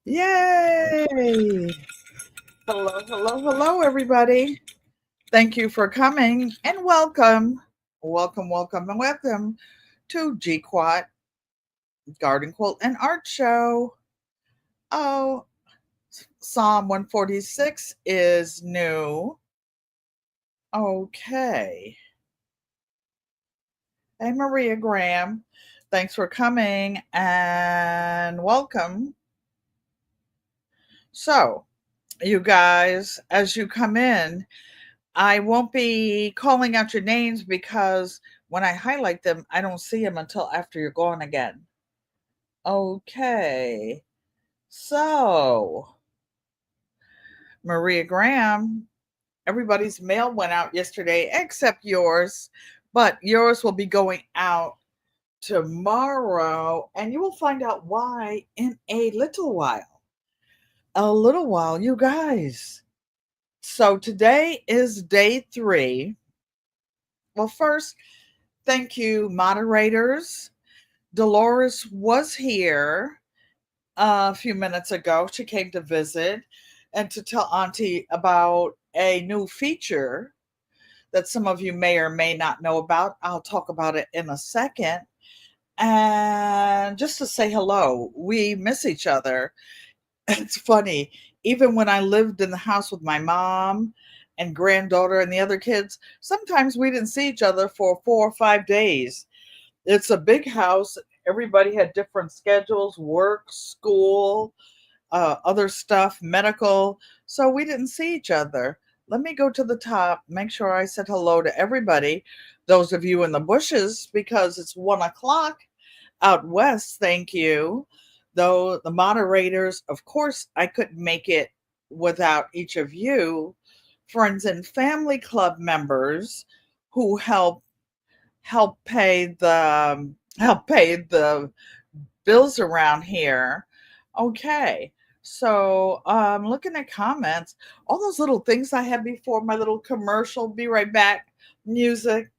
Yay! Hello, hello, hello, everybody. Thank you for coming and welcome. Welcome, welcome, and welcome to GQUAT Garden Quilt and Art Show. Oh, Psalm 146 is new. Okay. Hey, Maria Graham. Thanks for coming and welcome. So, you guys, as you come in, I won't be calling out your names because when I highlight them, I don't see them until after you're gone again. Okay. So, Maria Graham, everybody's mail went out yesterday except yours, but yours will be going out tomorrow, and you will find out why in a little while. A little while, you guys. So, today is day 3. Well, first, thank you, moderators. Dolores was here a few minutes ago. She came to visit and to tell Auntie about a new feature that some of you may or may not know about. I'll talk about it in a second. And just to say hello, we miss each other. It's funny. Even when I lived in the house with my mom and granddaughter and the other kids, sometimes we didn't see each other for 4 or 5 days. It's a big house. Everybody had different schedules, work, school, other stuff, medical. So we didn't see each other. Let me go to the top, make sure I said hello to everybody. Those of you in the bushes, because it's 1 o'clock out west, thank you. Though the moderators, of course, I couldn't make it without each of you, friends and family club members who help pay the bills around here. Okay. So looking at comments, all those little things I had before, my little commercial, be right back, music.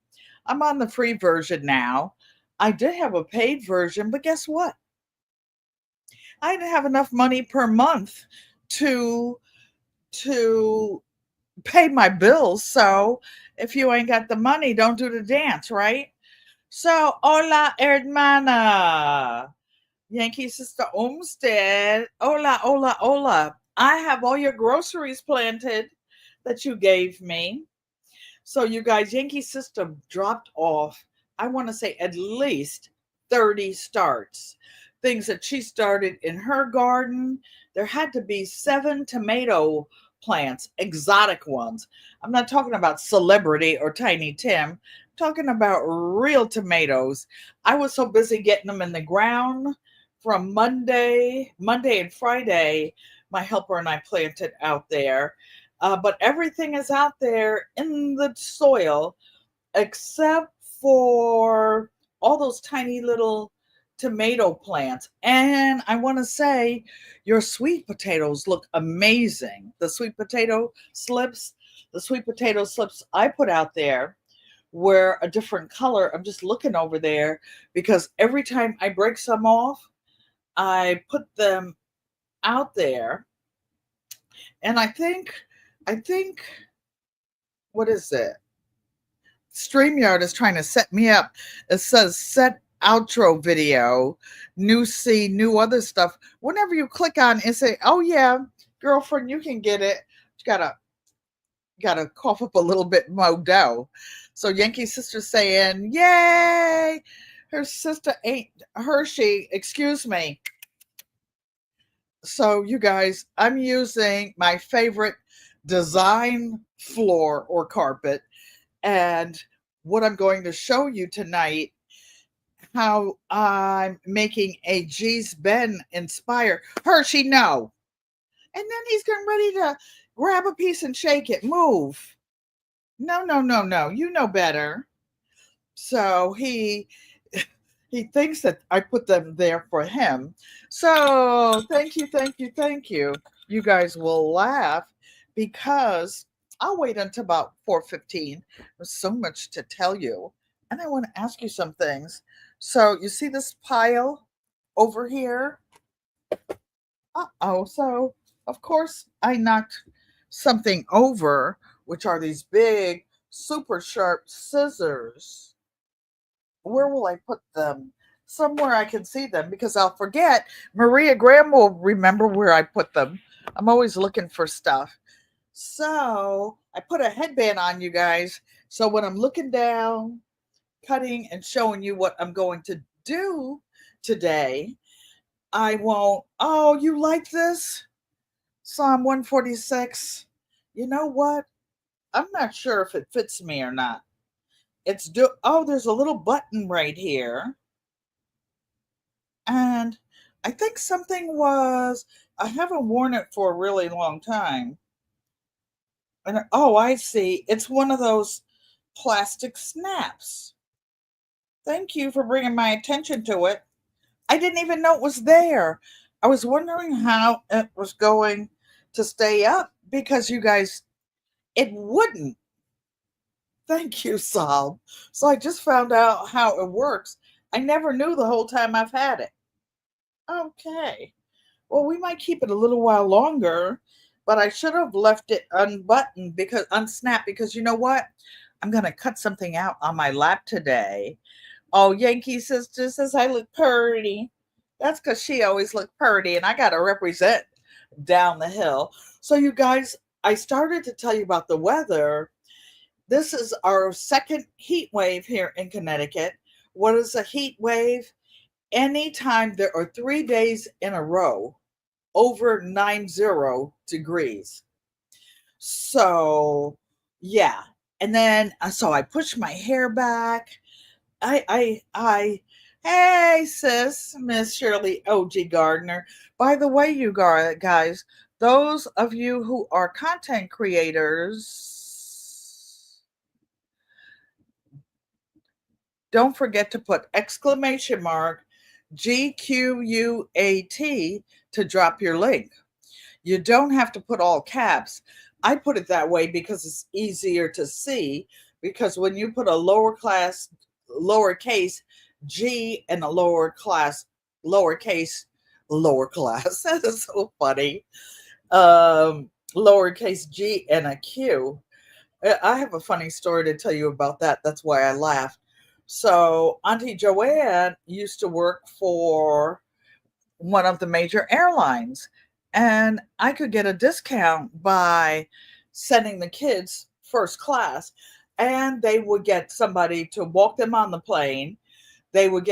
I'm on the free version now. I did have a paid version, but guess what? I didn't have enough money per month to to pay my bills. So if you ain't got the money, don't do the dance, right? So, hola, hermana. Yankee Sister Olmsted. Hola, hola, hola. I have all your groceries planted that you gave me. So, you guys, Yankee Sister dropped off, I want to say at least 30 starts. Things that she started in her garden. There had to be 7 tomato plants, exotic ones. I'm not talking about celebrity or Tiny Tim. I'm talking about real tomatoes. I was so busy getting them in the ground from Monday and Friday. My helper and I planted out there, but everything is out there in the soil except for all those tiny little tomato plants. And I want to say your sweet potatoes look amazing. The sweet potato slips I put out there were a different color. I'm just looking over there because every time I break some off, I put them out there. And I think, what is it? StreamYard is trying to set me up. It says set outro video, new C, new other stuff. Whenever you click on it, say, oh yeah, girlfriend, you can get it. You gotta cough up a little bit more dough. So Yankee sister saying, yay! Her sister ain't Hershey, excuse me. So you guys, I'm using my favorite design floor or carpet, and what I'm going to show you tonight, how I'm making a G's Ben inspire. Hershey, no. And then he's getting ready to grab a piece and shake it. Move. No, no, no, no. You know better. So he thinks that I put them there for him. So thank you, thank you, thank you. You guys will laugh because I'll wait until about 4:15. There's so much to tell you, and I want to ask you some things. So you see this pile over here? Uh-oh. So, of course, I knocked something over, which are these big, super sharp scissors. Where will I put them? Somewhere I can see them because I'll forget. Maria Graham will remember where I put them. I'm always looking for stuff. So I put a headband on, you guys. So when I'm looking down, cutting and showing you what I'm going to do today, I won't. Oh, you like this? Psalm 146. You know what? I'm not sure if it fits me or not. Oh, there's a little button right here. And I think something was, I haven't worn it for a really long time. And oh, I see. It's one of those plastic snaps. Thank you for bringing my attention to it. I didn't even know it was there. I was wondering how it was going to stay up because you guys, it wouldn't. Thank you, Saul. So I just found out how it works. I never knew the whole time I've had it. Okay. Well, we might keep it a little while longer, but I should have left it unbuttoned because unsnapped because you know what? I'm gonna cut something out on my lap today. Oh, Yankee sister says I look purty. That's because she always looked purty, and I gotta represent down the hill. So, you guys, I started to tell you about the weather. This is our second heat wave here in Connecticut. What is a heat wave? Anytime there are 3 days in a row over 90 degrees. So, yeah. And then, so I push my hair back. Hey, sis, Miss Shirley O.G. Gardner. By the way, you guys, those of you who are content creators, don't forget to put exclamation mark GQUAT to drop your link. You don't have to put all caps. I put it that way because it's easier to see. Because when you put a lowercase g and a lowercase, lower class, that is so funny. Lowercase g and a q. I have a funny story to tell you about that. That's why I laughed. So, Auntie Joanne used to work for one of the major airlines, and I could get a discount by sending the kids first class, and they would get somebody to walk them on the plane. They would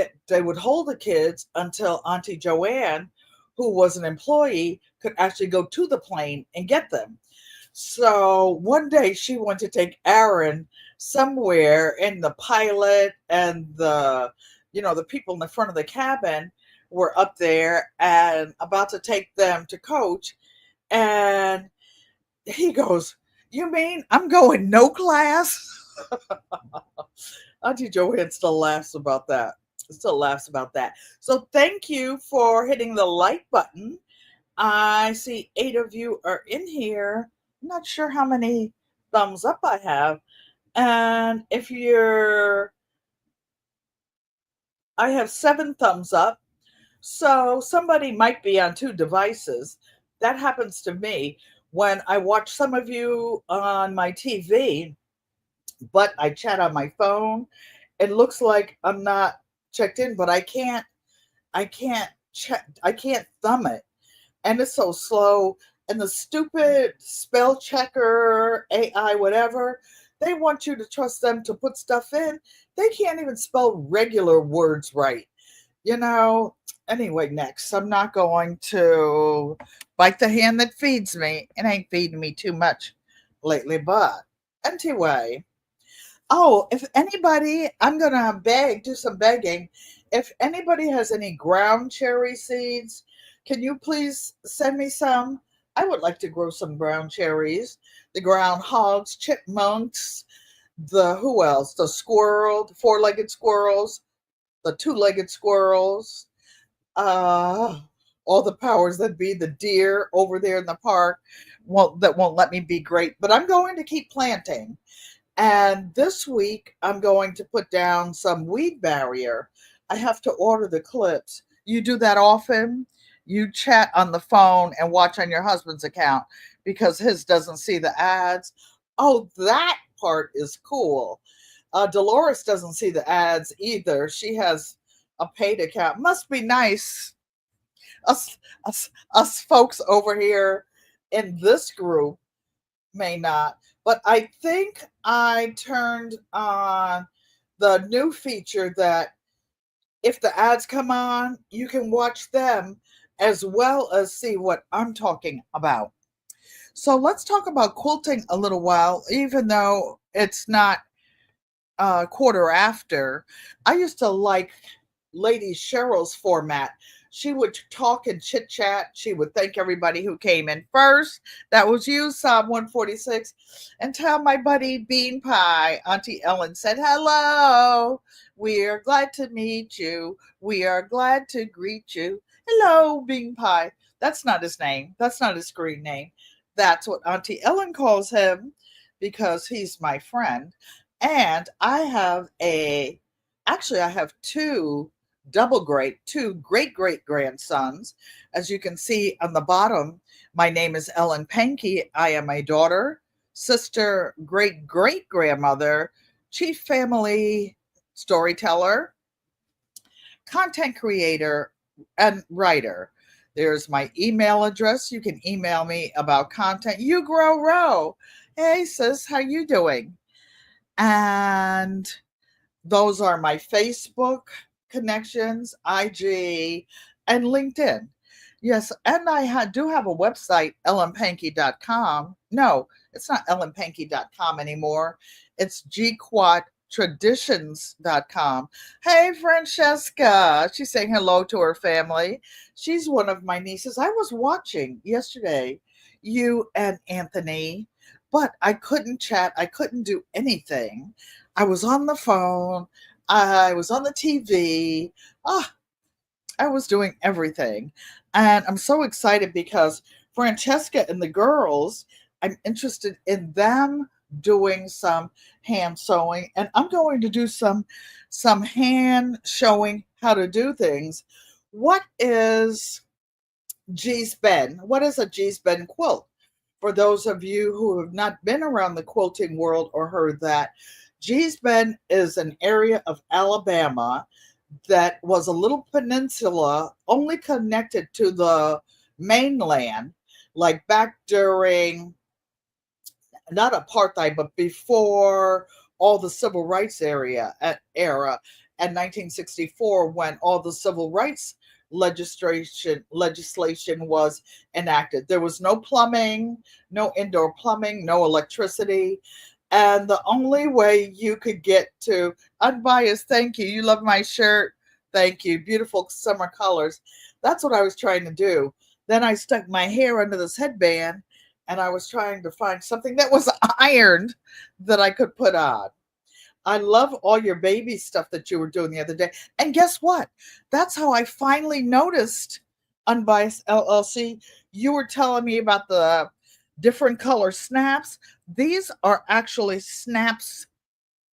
hold the kids until Auntie Joanne, who was an employee, could actually go to the plane and get them. So one day she went to take Aaron somewhere, and the pilot and the people in the front of the cabin were up there and about to take them to coach. And he goes, "You mean I'm going no class?" Auntie Joanne still laughs about that. Still laughs about that. So thank you for hitting the like button. I see 8 of you are in here. I'm not sure how many thumbs up I have. And if I have 7 thumbs up. So somebody might be on 2 devices. That happens to me when I watch some of you on my TV, but I chat on my phone. It looks like I'm not checked in, but I can't thumb it. And it's so slow. And the stupid spell checker, AI, whatever, they want you to trust them to put stuff in. They can't even spell regular words right. You know, anyway, next, I'm not going to bite the hand that feeds me. It ain't feeding me too much lately, but anyway. Oh, if anybody, I'm going to do some begging. If anybody has any ground cherry seeds, can you please send me some? I would like to grow some ground cherries. The groundhogs, chipmunks, who else? The squirrel, the 4-legged squirrels, the 2-legged squirrels, uh, all the powers that be, the deer over there in the park that won't let me be great. But I'm going to keep planting. And this week, I'm going to put down some weed barrier. I have to order the clips. You do that often? you chat on the phone and watch on your husband's account because his doesn't see the ads. Oh, that part is cool. Dolores doesn't see the ads either. She has a paid account. Must be nice. Us folks over here in this group may not. But I think I turned on the new feature that if the ads come on, you can watch them as well as see what I'm talking about. So let's talk about quilting a little while, even though it's not quarter after. I used to like Lady Cheryl's format. She would talk and chit chat. She would thank everybody who came in first. That was you, Psalm 146. And tell my buddy Bean Pie, Auntie Ellen said, hello. We are glad to meet you. We are glad to greet you. Hello, Bean Pie. That's not his name. That's not his screen name. That's what Auntie Ellen calls him because he's my friend. And I have two great great grandsons. As you can see on the bottom, my name is Ellen Pankey. I am a daughter, sister, great great grandmother, chief family storyteller, content creator, and writer. There's my email address. You can email me about content. You grow row. Hey sis, how you doing? And those are my Facebook connections, IG, and LinkedIn. Yes, and do have a website, ellenpanky.com. No, it's not ellenpanky.com anymore. It's GQUATTRADITIONZs.com. Hey, Francesca. She's saying hello to her family. She's one of my nieces. I was watching yesterday, you and Anthony, but I couldn't chat. I couldn't do anything. I was on the phone. I was on the TV. Ah, I was doing everything. And I'm so excited because Francesca and the girls, I'm interested in them doing some hand sewing, and I'm going to do some hand showing how to do things. What is G's Ben? What is a G's Ben quilt? For those of you who have not been around the quilting world or heard that, G's Bend is an area of Alabama that was a little peninsula only connected to the mainland, like back during not apartheid, but before all the civil rights era at 1964, when all the civil rights legislation was enacted. There was no plumbing, no indoor plumbing, no electricity. And the only way you could get to unbiased, thank you. You love my shirt. Thank you. Beautiful summer colors. That's what I was trying to do. Then I stuck my hair under this headband and I was trying to find something that was ironed that I could put on. I love all your baby stuff that you were doing the other day. And guess what? That's how I finally noticed Unbiased LLC. You were telling me about the different color snaps. These are actually snaps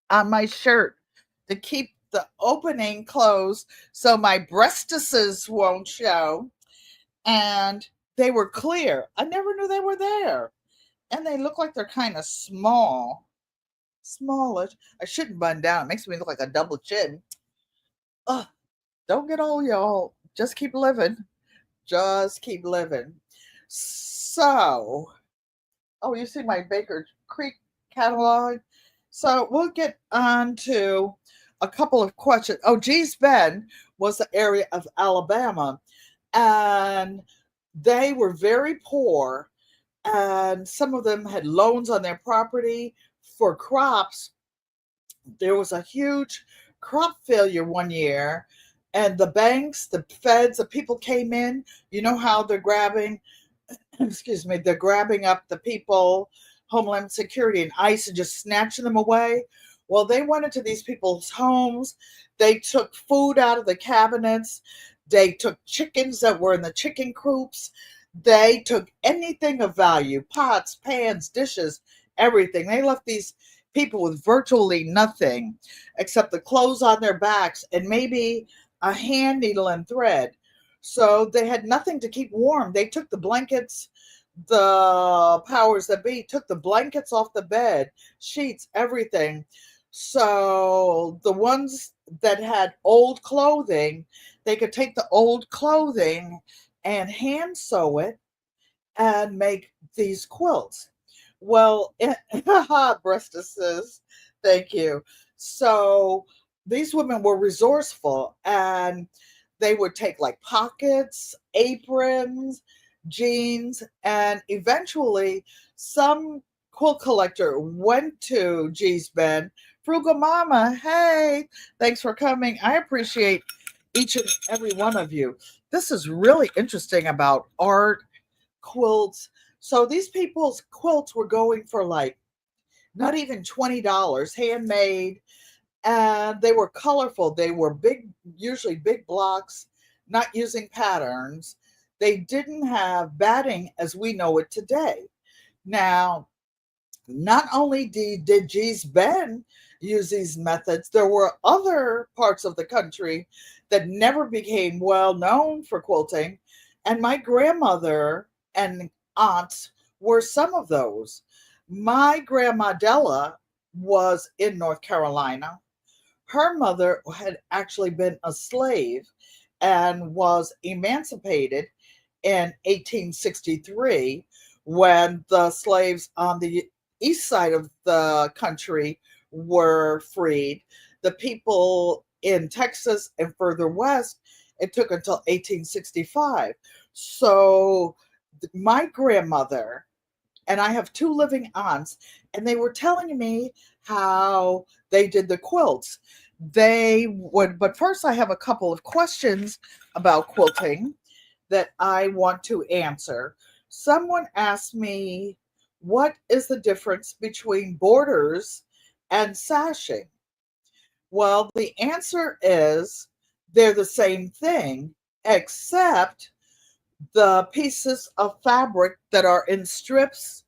on my shirt to keep the opening closed so my breastises won't show. And they were clear. I never knew they were there. And they look like they're kind of smallish. I shouldn't bun down. It makes me look like a double chin. Ugh, don't get old, y'all. Just keep living. Just keep living. So, oh, you see my Baker Creek catalog? So we'll get on to a couple of questions. Oh, Gee's Bend was the area of Alabama, and they were very poor, and some of them had loans on their property for crops. There was a huge crop failure one year, and the banks, the feds, the people came in. You know how they're grabbing, excuse me, they're grabbing up the people, Homeland Security and ICE, and just snatching them away. Well, they went into these people's homes. They took food out of the cabinets. They took chickens that were in the chicken coops. They took anything of value, pots, pans, dishes, everything. They left these people with virtually nothing except the clothes on their backs and maybe a hand needle and thread. So they had nothing to keep warm. They took the blankets, the powers that be took the blankets off the bed, sheets, everything. So the ones that had old clothing, they could take the old clothing and hand sew it and make these quilts. Well, breastesses, thank you. So these women were resourceful and they would take like pockets, aprons, jeans, and eventually some quilt collector went to G's Ben. Frugal Mama, hey, thanks for coming. I appreciate each and every one of you. This is really interesting about art, quilts. So these people's quilts were going for like not even $20, handmade, and they were colorful. They were big, usually big blocks, not using patterns. They didn't have batting as we know it today. Now, not only did G's Ben use these methods, there were other parts of the country that never became well known for quilting. And my grandmother and aunts were some of those. My grandma Della was in North Carolina. Her mother had actually been a slave and was emancipated in 1863 when the slaves on the east side of the country were freed. The people in Texas and further west, it took until 1865. So my grandmother and I have two living aunts, and they were telling me how they did the quilts. They would, but first, I have a couple of questions about quilting that I want to answer. Someone asked me, what is the difference between borders and sashing? Well, the answer is they're the same thing, except the pieces of fabric that are in strips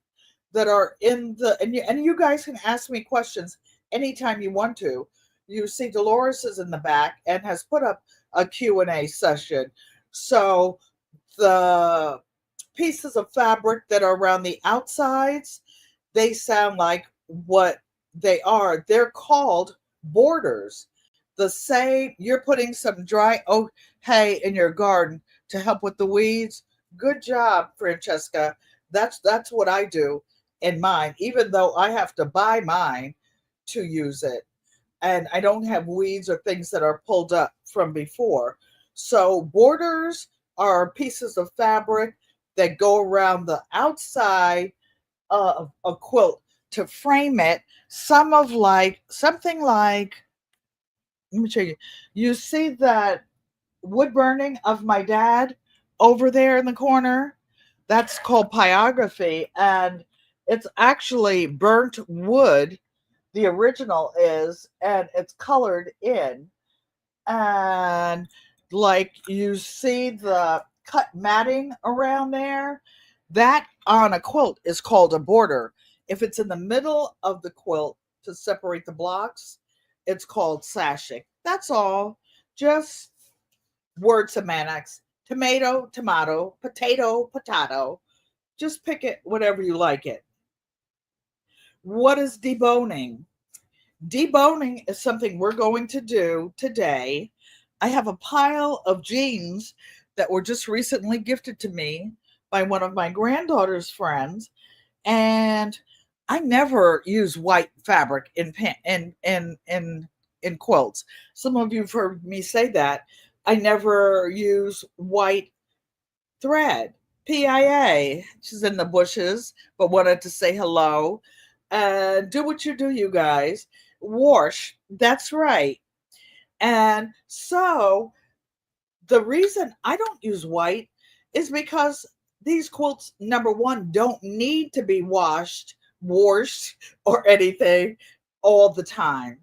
that are in the and you guys can ask me questions anytime you want to. You see Dolores is in the back and has put up a Q&A session. So the pieces of fabric that are around the outsides, they sound like what they are. They're called borders. The same, you're putting some dry oak hay in your garden to help with the weeds. Good job, Francesca. That's what I do in mine, even though I have to buy mine to use it. And I don't have weeds or things that are pulled up from before. So borders are pieces of fabric that go around the outside of a quilt to frame it. Some of like something like, let me show you. You see that wood burning of my dad over there in the corner? That's called pyrography, and it's actually burnt wood. The original is, and it's colored in, and like you see the cut matting around there, that on a quilt is called a border. If it's in the middle of the quilt to separate the blocks, it's called sashing. That's all. Just word semantics. Tomato, tomato, potato, potato. Just pick it whatever you like it. What is deboning? Deboning is something we're going to do today. I have a pile of jeans that were just recently gifted to me by one of my granddaughter's friends, and I never use white fabric in quilts. Some of you have heard me say that. I never use white thread. PIA. She's in the bushes, but wanted to say hello. Do what you do, you guys. Wash. That's right. And so the reason I don't use white is because these quilts, number one, don't need to be washed, or anything all the time.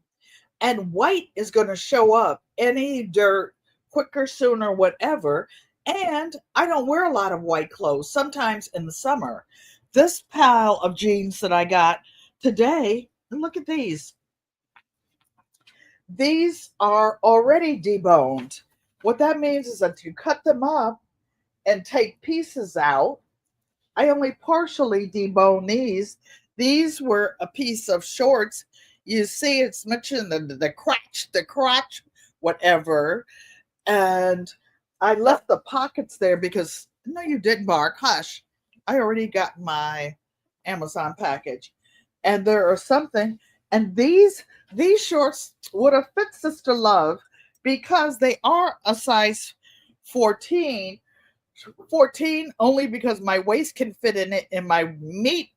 And white is going to show up any dirt quicker, sooner, whatever. And I don't wear a lot of white clothes, sometimes in the summer. This pile of jeans that I got today, and look at these. These are already deboned. What that means is that you cut them up and take pieces out. I only partially debone these. These were a piece of shorts. You see, it's mentioned the crotch, whatever. And I left the pockets there because no, you didn't, Mark. Hush. I already got my Amazon package, and there are something. And these shorts would have fit Sister Love because they are a size 14, 14 only because my waist can fit in it and my meat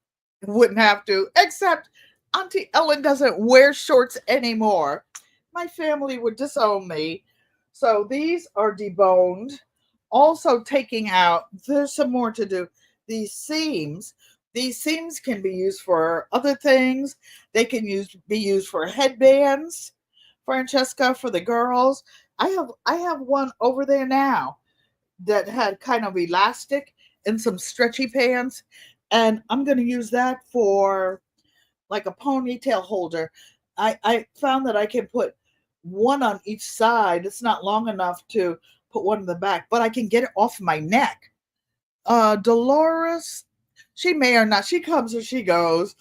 wouldn't have to, except Auntie Ellen doesn't wear shorts anymore. My family would disown me. So these are deboned. Also, taking out, there's some more to do. These seams. These seams can be used for other things. They can be used for headbands, Francesca, for the girls. I have one over there now that had kind of elastic and some stretchy pants. And I'm going to use that for like a ponytail holder. I found that I can put one on each side. It's not long enough to put one in the back, but I can get it off my neck. Dolores, she may or not, she comes or she goes.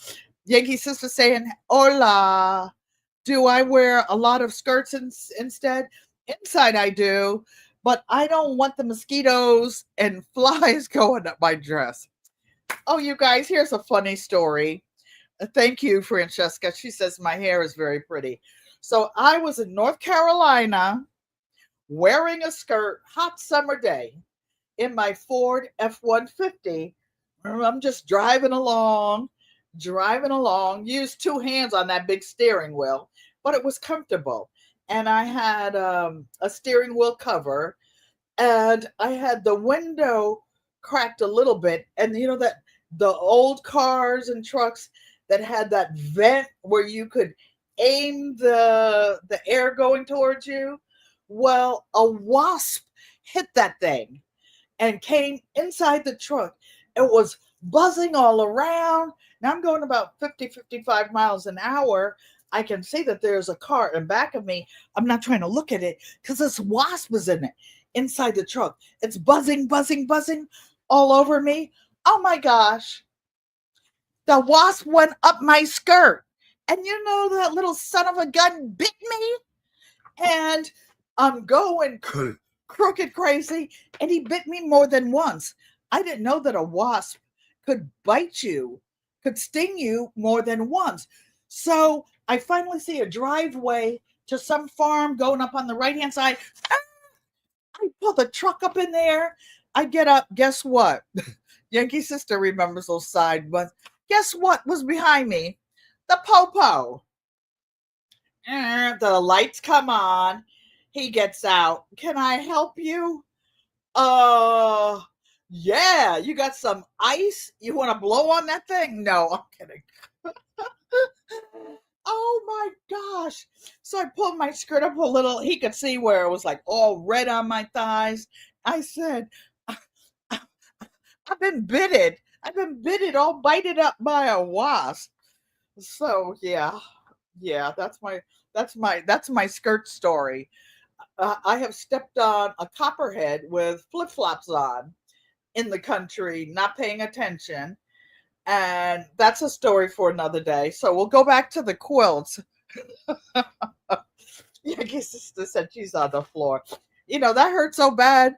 Yankee sister saying, Hola. Do I wear a lot of skirts instead? Inside, I do, but I don't want the mosquitoes and flies going up my dress. Oh, you guys, here's a funny story. Thank you, Francesca. She says my hair is very pretty. So I was in North Carolina wearing a skirt, hot summer day, in my Ford F 150. I'm just driving along, used two hands on that big steering wheel, but it was comfortable. And I had a steering wheel cover, and I had the window cracked a little bit. And you know that the old cars and trucks that had that vent where you could aim the air going towards you? Well, a wasp hit that thing and came inside the truck. It was buzzing all around. Now I'm going about 50, 55 miles an hour. I can see that there's a car in back of me. I'm not trying to look at it because this wasp was in it inside the truck. It's buzzing, buzzing, buzzing all over me. Oh my gosh. The wasp went up my skirt. And you know that little son of a gun bit me? And I'm going crooked crazy, and he bit me more than once. I didn't know that a wasp could bite you, could sting you more than once. So I finally see a driveway to some farm going up on the right hand side. I pull the truck up in there. I get up. Guess what? Yankee sister remembers those side ones. Guess what was behind me? The popo. The lights come on. He gets out. Can I help you? Uh, yeah, you got some ice? You want to blow on that thing? No, I'm kidding. Oh my gosh. So I pulled my skirt up a little. He could see where it was like all red on my thighs. I said, I've been bitted. I've been bitted, all bited up by a wasp. So yeah, that's my skirt story. I have stepped on a copperhead with flip flops on in the country, not paying attention. And that's a story for another day. So we'll go back to the quilts. Yankee sister said she's on the floor. That hurt so bad.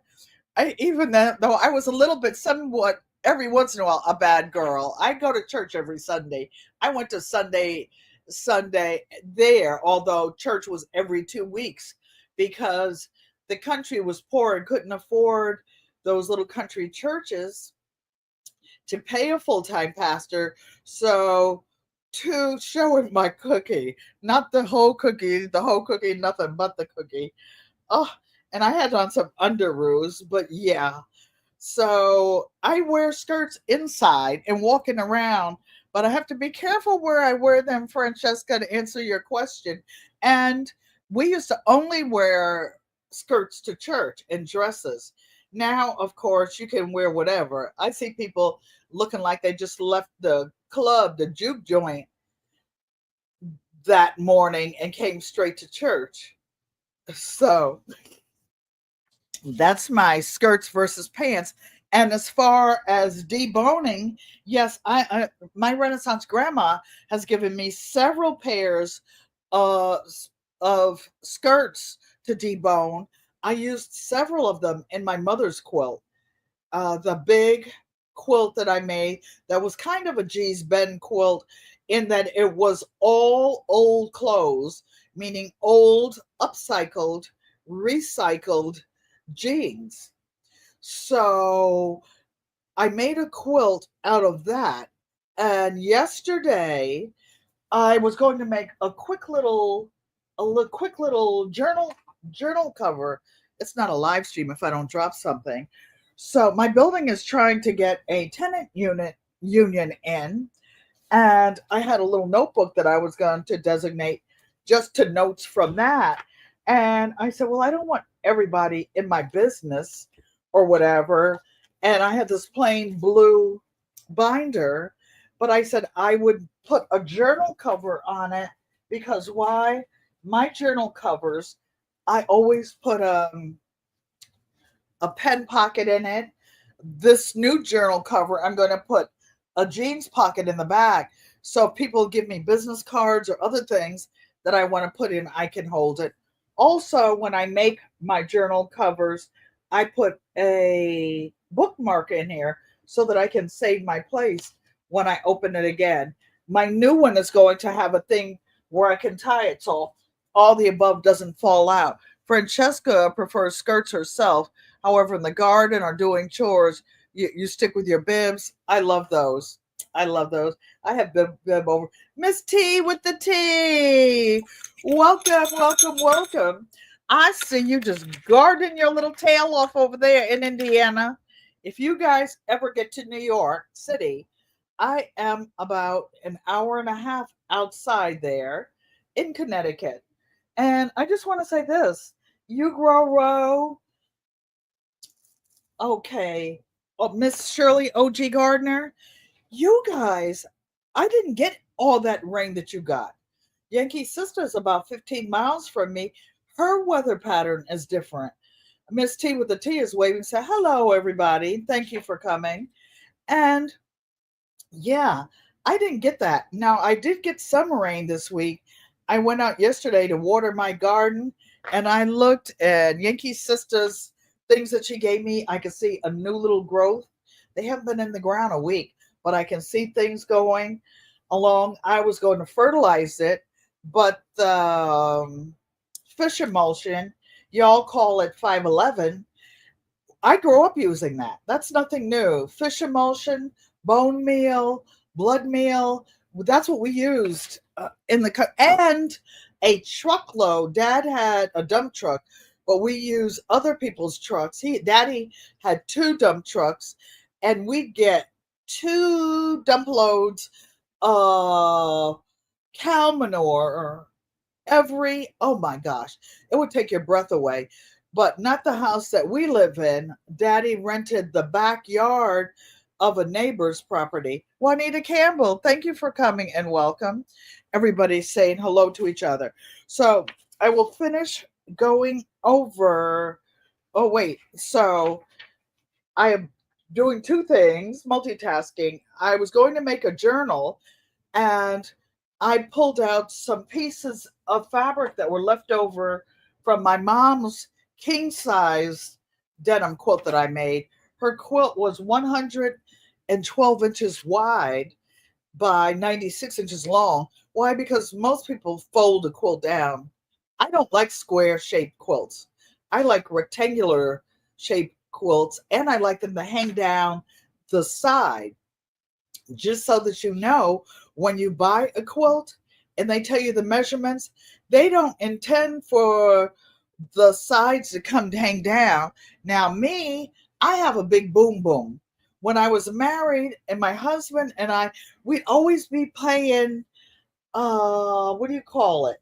Even then, though I was a little bit somewhat every once in a while a bad girl. I go to church every Sunday. I went to Sunday there, although church was every 2 weeks because the country was poor and couldn't afford those little country churches to pay a full-time pastor. So to show him my cookie, not the whole cookie, nothing but the cookie. Oh, and I had on some underoos, but yeah. So I wear skirts inside and walking around, but I have to be careful where I wear them, Francesca, to answer your question. And we used to only wear skirts to church and dresses. Now, of course, you can wear whatever. I see people looking like they just left the club, the juke joint that morning and came straight to church. So That's my skirts versus pants. And as far as deboning, yes, my Renaissance grandma has given me several pairs uh, of skirts to debone. I used several of them in my mother's quilt. The big quilt that I made that was kind of a G's Ben quilt in that it was all old clothes, meaning old, upcycled, recycled jeans. So I made a quilt out of that. And yesterday I was going to make quick little journal cover. It's not a live stream if I don't drop something. So my building is trying to get a tenant unit union in, and I had a little notebook that I was going to designate just to notes from that. And I said, well, I don't want everybody in my business or whatever. And I had this plain blue binder, but I said I would put a journal cover on it because why? My journal covers, I always put a pen pocket in it. This new journal cover, I'm going to put a jeans pocket in the back. So if people give me business cards or other things that I want to put in, I can hold it. Also, when I make my journal covers, I put a bookmark in here so that I can save my place when I open it again. My new one is going to have a thing where I can tie it so all the above doesn't fall out. Francesca prefers skirts herself. However, in the garden or doing chores, you stick with your bibs. I love those. I love those. I have bib over. Miss T with the T. Welcome, welcome, welcome. I see you just guarding your little tail off over there in Indiana. If you guys ever get to New York City, I am about an hour and a half outside there in Connecticut. And I just want to say this. You grow row. Okay. Oh, Miss Shirley OG Gardner, you guys, I didn't get all that rain that you got. Yankee Sister's about 15 miles from me. Her weather pattern is different. Miss T with the T is waving, say, hello, everybody. Thank you for coming. And yeah, I didn't get that. Now, I did get some rain this week. I went out yesterday to water my garden and I looked at Yankee Sister's things that she gave me. I could see a new little growth. They haven't been in the ground a week, but I can see things going along. I was going to fertilize it, but the fish emulsion, y'all call it 511. I grew up using that. That's nothing new. Fish emulsion, bone meal, blood meal. That's what we used in the and a truckload. Dad had a dump truck, but we use other people's trucks. Daddy had two dump trucks, and we'd get two dump loads of cow manure oh my gosh, it would take your breath away. But not the house that we live in. Daddy rented the backyard of a neighbor's property. Juanita Campbell, thank you for coming and welcome. Everybody's saying hello to each other. So I will finish going over. Oh, wait. So I am doing two things, multitasking. I was going to make a journal and I pulled out some pieces of fabric that were left over from my mom's king size denim quilt that I made. Her quilt was 112 inches wide by 96 inches long. Why? Because most people fold a quilt down. I don't like square shaped quilts. I like rectangular shaped quilts and I like them to hang down the side, just so that you know when you buy a quilt and they tell you the measurements, they don't intend for the sides to come hang down. Now, me, I have a big boom boom. When I was married, and my husband and I, we'd always be playing, what do you call it?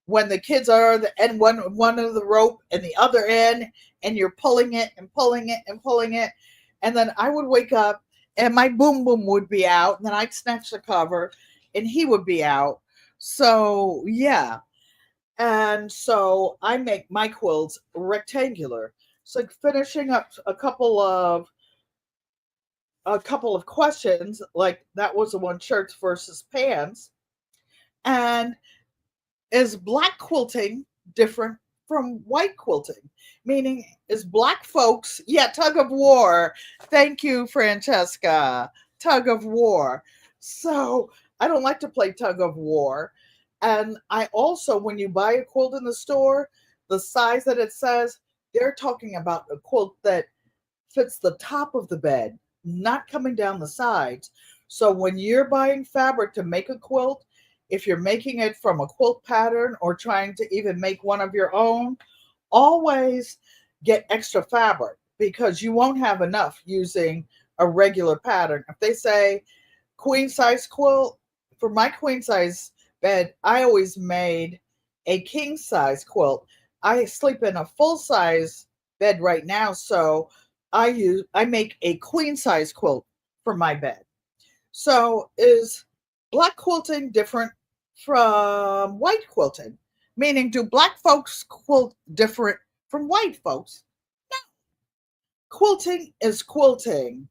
When the kids are the end one of the rope and the other end, and you're pulling it and pulling it and pulling it. And then I would wake up and my boom boom would be out, and then I'd snatch the cover and he would be out. So yeah. And so I make my quilts rectangular. So finishing up a couple of questions, like that was the one, shirts versus pants. And is black quilting different from white quilting? Meaning, is black folks, yeah, tug of war. Thank you, Francesca. Tug of war. So I don't like to play tug of war. And I also, when you buy a quilt in the store, the size that it says, they're talking about a quilt that fits the top of the bed, not coming down the sides. So when you're buying fabric to make a quilt, if you're making it from a quilt pattern or trying to even make one of your own, always get extra fabric because you won't have enough using a regular pattern. If they say queen size quilt, for my queen size bed, I always made a king size quilt. I sleep in a full size bed right now, so I make a queen size quilt for my bed. So is black quilting different from white quilting? Meaning, do black folks quilt different from white folks? Quilting is quilting.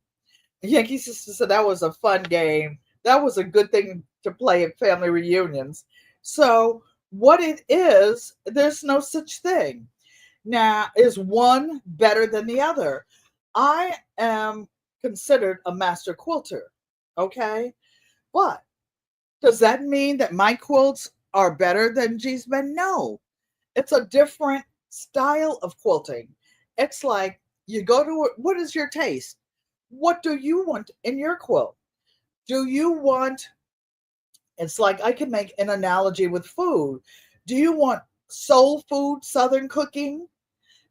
Yankee Sister said that was a fun game. That was a good thing to play at family reunions. So, what it is, there's no such thing. Now, is one better than the other? I am considered a master quilter, okay? But does that mean that my quilts are better than G's Men? No. It's a different style of quilting. It's like you go to what is your taste? What do you want in your quilt? Do you want, it's like I can make an analogy with food. Do you want soul food, Southern cooking?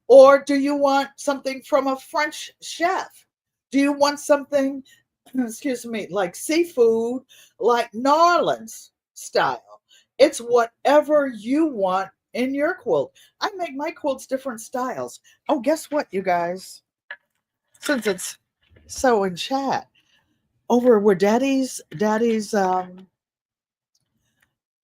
Or do you want something from a French chef? Do you want something, excuse me, like seafood, like New Orleans style? It's whatever you want in your quilt. I make my quilts different styles. Oh, guess what, you guys? Since it's so in chat, over where Daddy's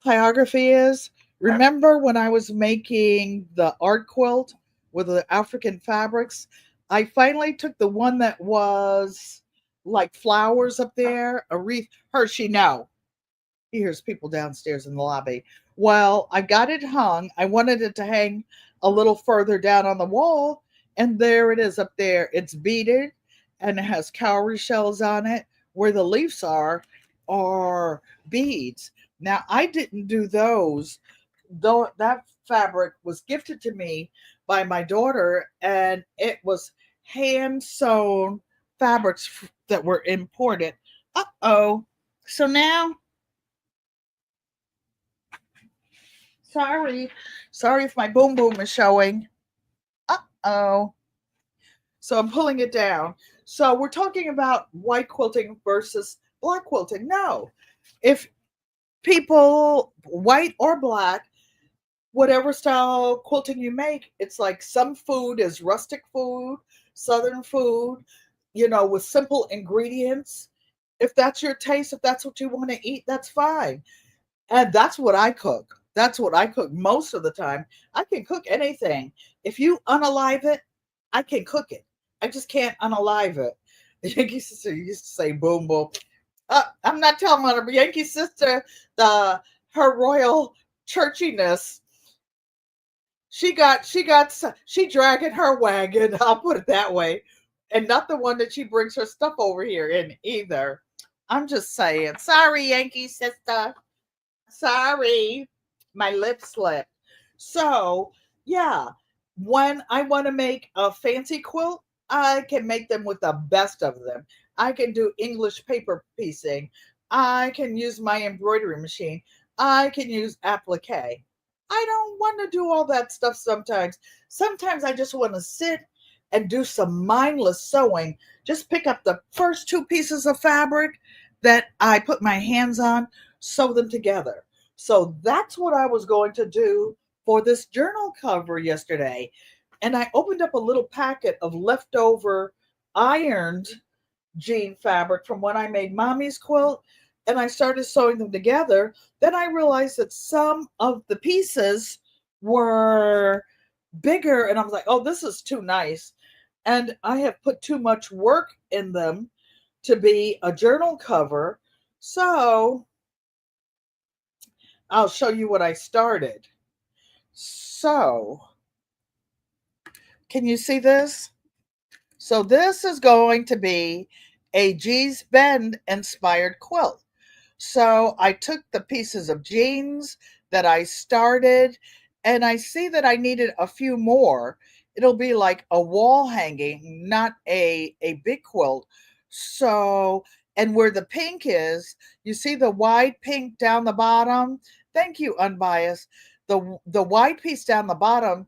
biography is. Remember when I was making the art quilt with the African fabrics? I finally took the one that was like flowers up there, a wreath. Hershey, no. He hears people downstairs in the lobby. Well, I got it hung. I wanted it to hang a little further down on the wall, and there it is up there. It's beaded and it has cowrie shells on it. Where the leaves are beads. Now, I didn't do those, though that fabric was gifted to me by my daughter, and it was hand sewn fabrics that were imported. Uh oh. So now, sorry. Sorry if my boom boom is showing. Uh-oh. So I'm pulling it down. So we're talking about white quilting versus black quilting. No. If people, white or black, whatever style quilting you make, it's like some food is rustic food, southern food, with simple ingredients. If that's your taste, if that's what you want to eat, that's fine. And that's what I cook. That's what I cook most of the time. I can cook anything. If you unalive it, I can cook it. I just can't unalive it. Yankee Sister used to say boom boom. I'm not telling her, but Yankee Sister, her royal churchiness, she dragging her wagon. I'll put it that way, and not the one that she brings her stuff over here in either. I'm just saying. Sorry, Yankee Sister. Sorry, my lip slipped. So, yeah, when I want to make a fancy quilt, I can make them with the best of them. I can do English paper piecing. I can use my embroidery machine. I can use applique. I don't want to do all that stuff sometimes. Sometimes I just want to sit and do some mindless sewing. Just pick up the first two pieces of fabric that I put my hands on, sew them together. So that's what I was going to do for this journal cover yesterday. And I opened up a little packet of leftover ironed jean fabric from when I made mommy's quilt, and I started sewing them together. Then I realized that some of the pieces were bigger, and I was like, oh, this is too nice. And I have put too much work in them to be a journal cover. So I'll show you what I started. So, can you see this? So this is going to be a G's Bend inspired quilt. So I took the pieces of jeans that I started, and I see that I needed a few more. It'll be like a wall hanging, not a big quilt. So, and where the pink is, you see the wide pink down the bottom? Thank you, Unbiased. The wide piece down the bottom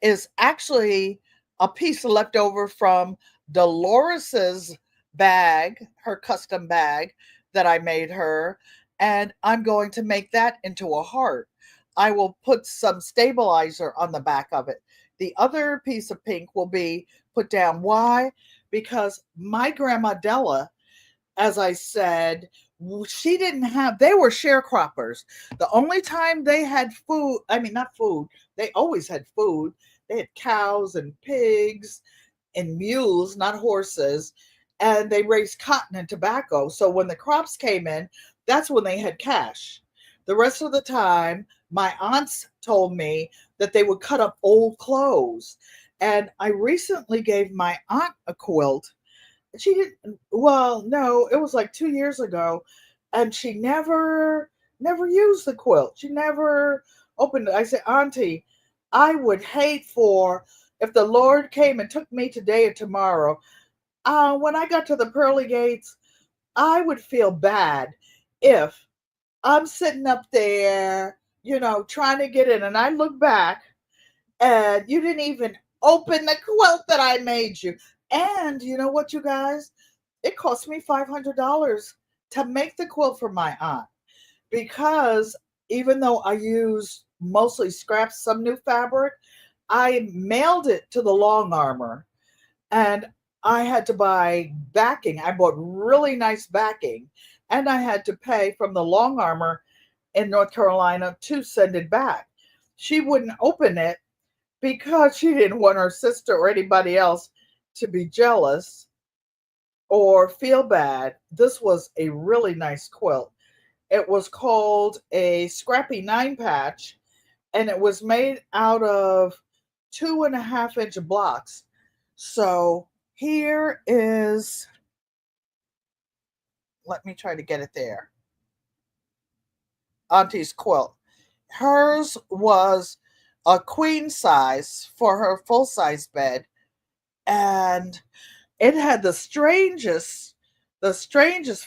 is actually a piece left over from Dolores's bag, her custom bag that I made her, and I'm going to make that into a heart. I will put some stabilizer on the back of it. The other piece of pink will be put down. Why? Because my grandma Della, as I said, she didn't have, they were sharecroppers. The only time they had food, I mean, not food, they always had food. They had cows and pigs and mules, not horses, and they raised cotton and tobacco. So when the crops came in, that's when they had cash. The rest of the time, my aunts told me that they would cut up old clothes. And I recently gave my aunt a quilt. She didn't, well, no, it was like 2 years ago, and she never used the quilt. She never opened it. I said, Auntie, I would hate for if the Lord came and took me today or tomorrow. When I got to the pearly gates, I would feel bad if I'm sitting up there, trying to get in, and I look back and you didn't even open the quilt that I made you. And you know what, you guys? It cost me $500 to make the quilt for my aunt, because even though I used mostly scraps, some new fabric, I mailed it to the long armor, and I had to buy backing. I bought really nice backing, and I had to pay from the long armor in North Carolina to send it back. She wouldn't open it because she didn't want her sister or anybody else to be jealous or feel bad. This was a really nice quilt. It was called a Scrappy 9 patch, and it was made out of 2.5 inch blocks. So here is, let me try to get it there. Auntie's quilt. Hers was a queen size for her full size bed, and it had the strangest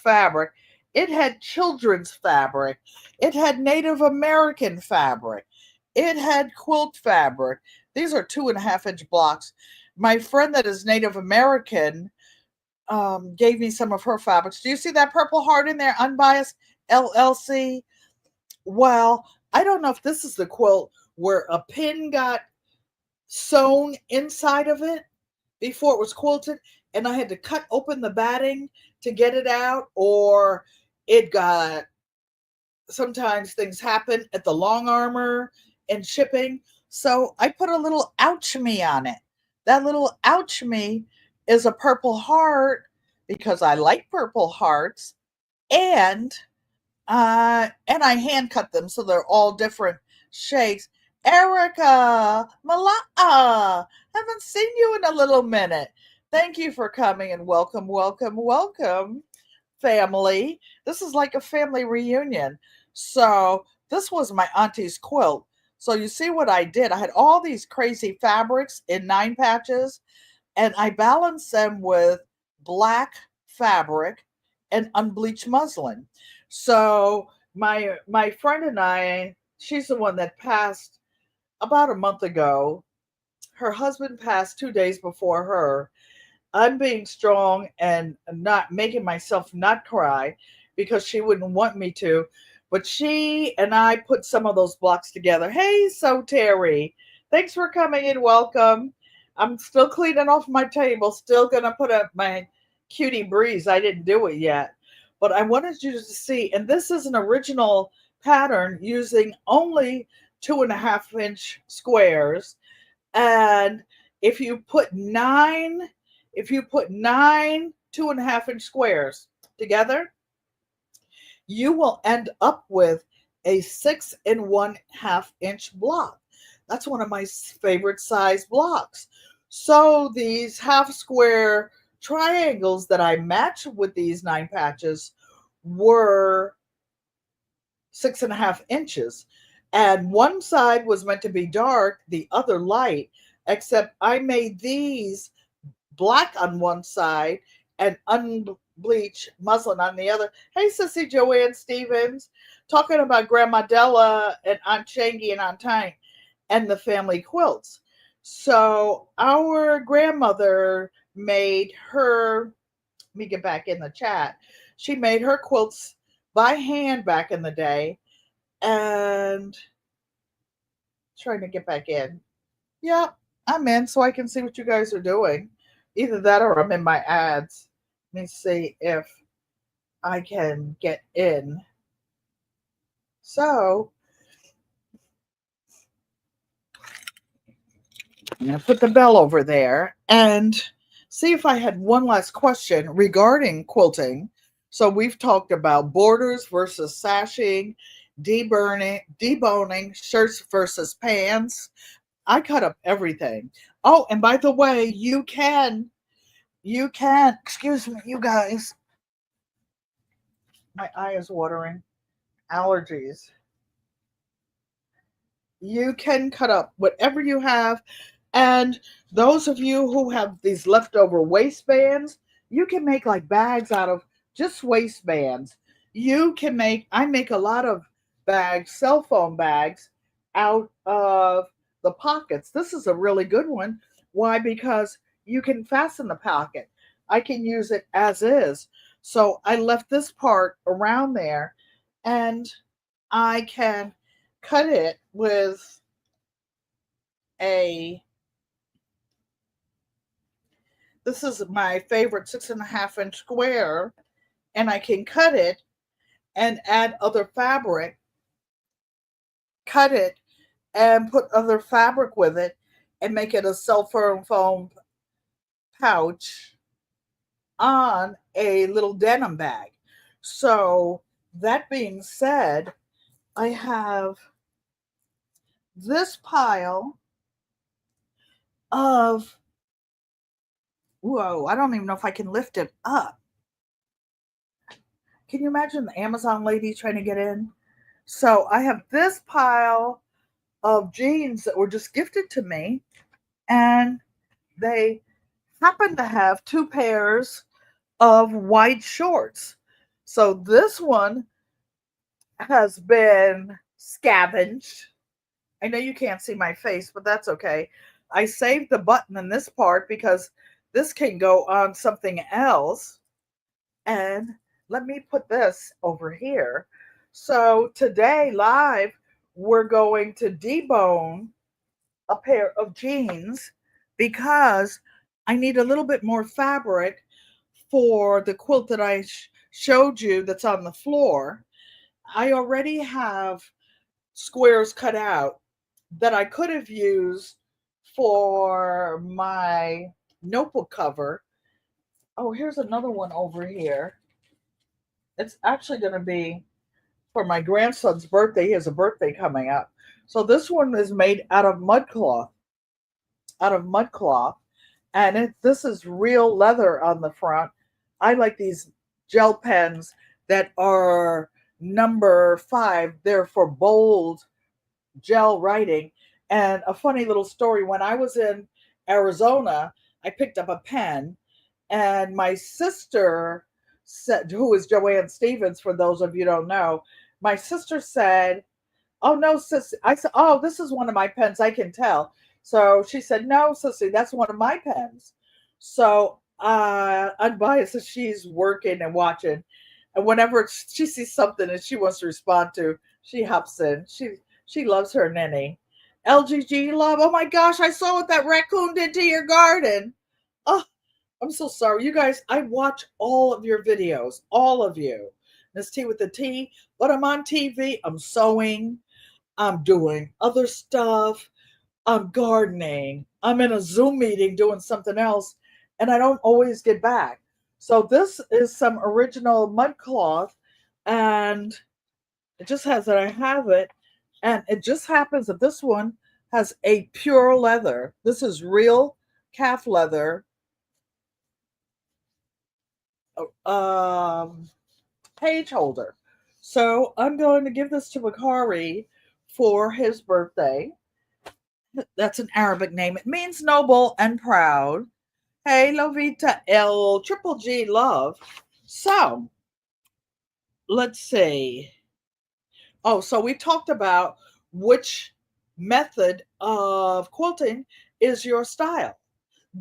fabric. It had children's fabric. It had Native American fabric. It had quilt fabric. These are 2.5 inch blocks. My friend that is Native American gave me some of her fabrics. Do you see that purple heart in there? Unbiased LLC. Well, I don't know if this is the quilt where a pin got sewn inside of it before it was quilted, and I had to cut open the batting to get it out, or it got, sometimes things happen at the long armor and shipping. So I put a little ouch me on it. That little ouch me is a purple heart because I like purple hearts, and and I hand cut them so they're all different shapes. Erica, Malaa, haven't seen you in a little minute. Thank you for coming, and welcome, welcome, welcome, family. This is like a family reunion. So this was my auntie's quilt. So you see what I did? I had all these crazy fabrics in 9 patches, and I balanced them with black fabric and unbleached muslin. So my friend and I, she's the one that passed about a month ago. Her husband passed 2 days before her. I'm being strong and not making myself not cry because she wouldn't want me to. But she and I put some of those blocks together. Hey, so Terry, thanks for coming in. Welcome. I'm still cleaning off my table, still going to put up my cutie breeze. I didn't do it yet. But I wanted you to see, and this is an original pattern using only 2.5 inch squares. And if you put nine, if you put nine 2.5 inch squares together, you will end up with a 6 1/2 inch block. That's one of my favorite size blocks. So these half square triangles that I matched with these 9 patches were 6.5 inches. And one side was meant to be dark, the other light, except I made these black on one side and unbleached muslin on the other. Hey, Sissy Joanne Stevens, talking about Grandma Della and Aunt Shangy and Aunt Tine and the family quilts. So our grandmother made her, let me get back in the chat. She made her quilts by hand back in the day, and trying to get back in. Yeah, I'm in so I can see what you guys are doing. Either that or I'm in my ads. Let me see if I can get in. So I'm going to put the bell over there and see if I had one last question regarding quilting. So we've talked about borders versus sashing, deboning, shirts versus pants. I cut up everything. Oh, and by the way, excuse me, you guys, my eye is watering. Allergies. You can cut up whatever you have. And those of you who have these leftover waistbands, you can make like bags out of just waistbands. I make a lot of bags, cell phone bags, out of the pockets. This is a really good one. Why? Because you can fasten the pocket. I can use it as is. So I left this part around there, and I can cut it with a, this is my favorite 6.5 inch square, and I can cut it and add other fabric, cut it and put other fabric with it and make it a cell foam pouch on a little denim bag. So that being said, I have this pile of, whoa, I don't even know if I can lift it up. Can you imagine the Amazon lady trying to get in? So I have this pile of jeans that were just gifted to me, and they happen to have 2 pairs of white shorts. So this one has been scavenged. I know you can't see my face, but that's okay. I saved the button in this part because this can go on something else. And let me put this over here. So today live, we're going to debone a pair of jeans because I need a little bit more fabric for the quilt that I showed you that's on the floor. I already have squares cut out that I could have used for my notebook cover. Oh, here's another one over here. It's actually going to be for my grandson's birthday. He has a birthday coming up. So this one is made out of mud cloth, and this is real leather on the front. I like these gel pens that are number 5. They're for bold gel writing. And a funny little story, when I was in Arizona, I picked up a pen, and my sister said, who is Joanne Stevens, for those of you who don't know, my sister said, "Oh no, sis." I said, "Oh, this is one of my pens. I can tell." So she said, "No, sissy, that's one of my pens." So unbiased, as she's working and watching, and whenever she sees something and she wants to respond to, she hops in. She loves her ninny. LGG love. Oh my gosh, I saw what that raccoon did to your garden. Oh, I'm so sorry. You guys, I watch all of your videos, all of you. Miss T with the T, but I'm on TV. I'm sewing. I'm doing other stuff. I'm gardening, I'm in a Zoom meeting doing something else, and I don't always get back. So this is some original mud cloth, and it just has that I have it, and it just happens that this one has a pure leather. This is real calf leather um, page holder. So I'm going to give this to Bakari for his birthday. That's an Arabic name. It means noble and proud. Hey, Lovita El Triple G Love. So let's see. Oh, so we talked about which method of quilting is your style.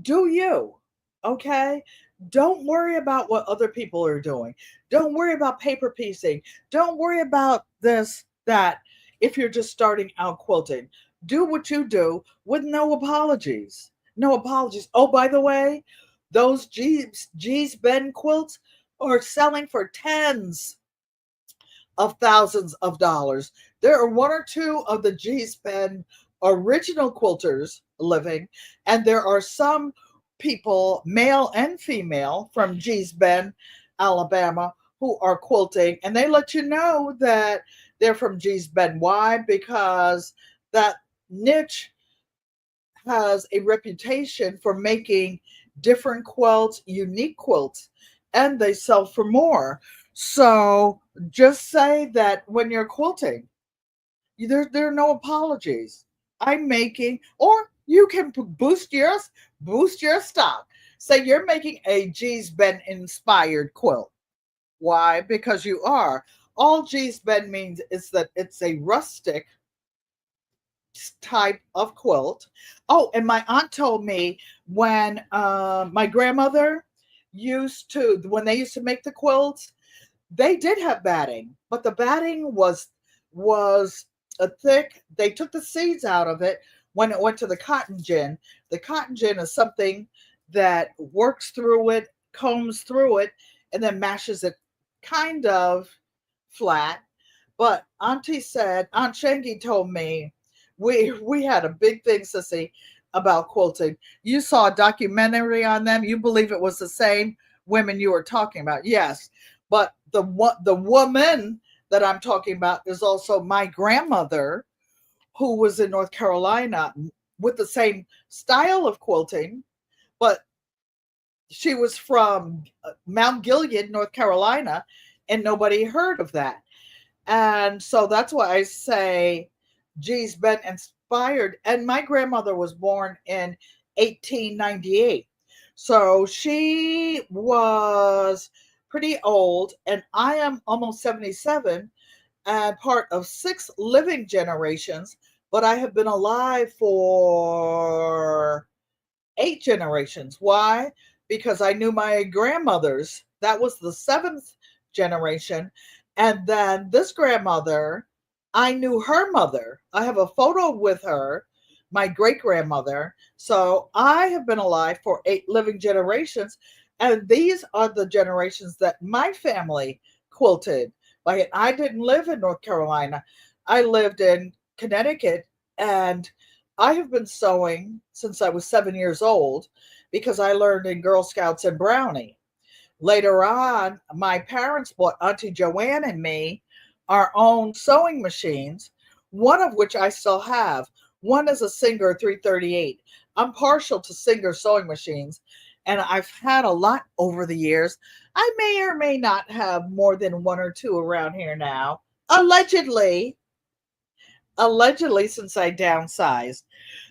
Do you? Okay? Don't worry about what other people are doing. Don't worry about paper piecing. Don't worry about this, that, if you're just starting out quilting. Do what you do with no apologies. No apologies. Oh, by the way, those G's Ben quilts are selling for tens of thousands of dollars. There are one or two of the G Spen original quilters living, and there are some people, male and female, from G's Bend, Alabama, who are quilting, and they let you know that they're from G's Bend. Why? Because that niche has a reputation for making different quilts, unique quilts, and they sell for more. So just say that when you're quilting, there are no apologies. I'm making, or you can boost your stock. Say you're making a G's Ben inspired quilt. Why? Because you are. All G's Ben means is that it's a rustic type of quilt. Oh, and my aunt told me when my grandmother when they used to make the quilts, they did have batting, but the batting was a thick. They took the seeds out of it when it went to the cotton gin. The cotton gin is something that works through it, combs through it, and then mashes it kind of flat. But Aunt Shangy told me we had a big thing, Sissy, about quilting. You saw a documentary on them. You believe it was the same women you were talking about? Yes, but the woman that I'm talking about is also my grandmother, who was in North Carolina with the same style of quilting, but she was from Mount Gilead, North Carolina, and nobody heard of that. And so that's why I say G's been inspired. And my grandmother was born in 1898. So she was pretty old, and I am almost 77 and part of 6 living generations, but I have been alive for 8 generations. Why? Because I knew my grandmothers. That was the seventh generation. And then this grandmother, I knew her mother. I have a photo with her, my great grandmother. So I have been alive for 8 living generations. And these are the generations that my family quilted. Like, I didn't live in North Carolina, I lived in Connecticut, and I have been sewing since I was 7 years old because I learned in Girl Scouts and Brownie. Later on, my parents bought Auntie Joanne and me our own sewing machines, one of which I still have. One is a Singer 338. I'm partial to Singer sewing machines, and I've had a lot over the years. I may or may not have more than one or two around here now. Allegedly, since I downsized.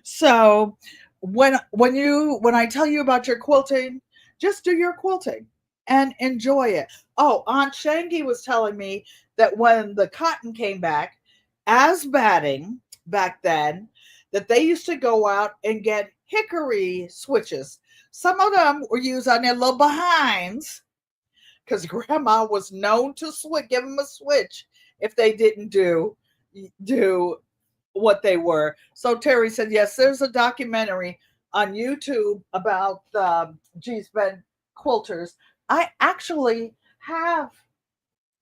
So when I tell you about your quilting, just do your quilting and enjoy it. Oh, Aunt Shangy was telling me that when the cotton came back as batting back then, that they used to go out and get hickory switches. Some of them were used on their little behinds because grandma was known to give them a switch if they didn't do what they were. So Terry said, yes, there's a documentary on YouTube about the G's Ben quilters. I actually have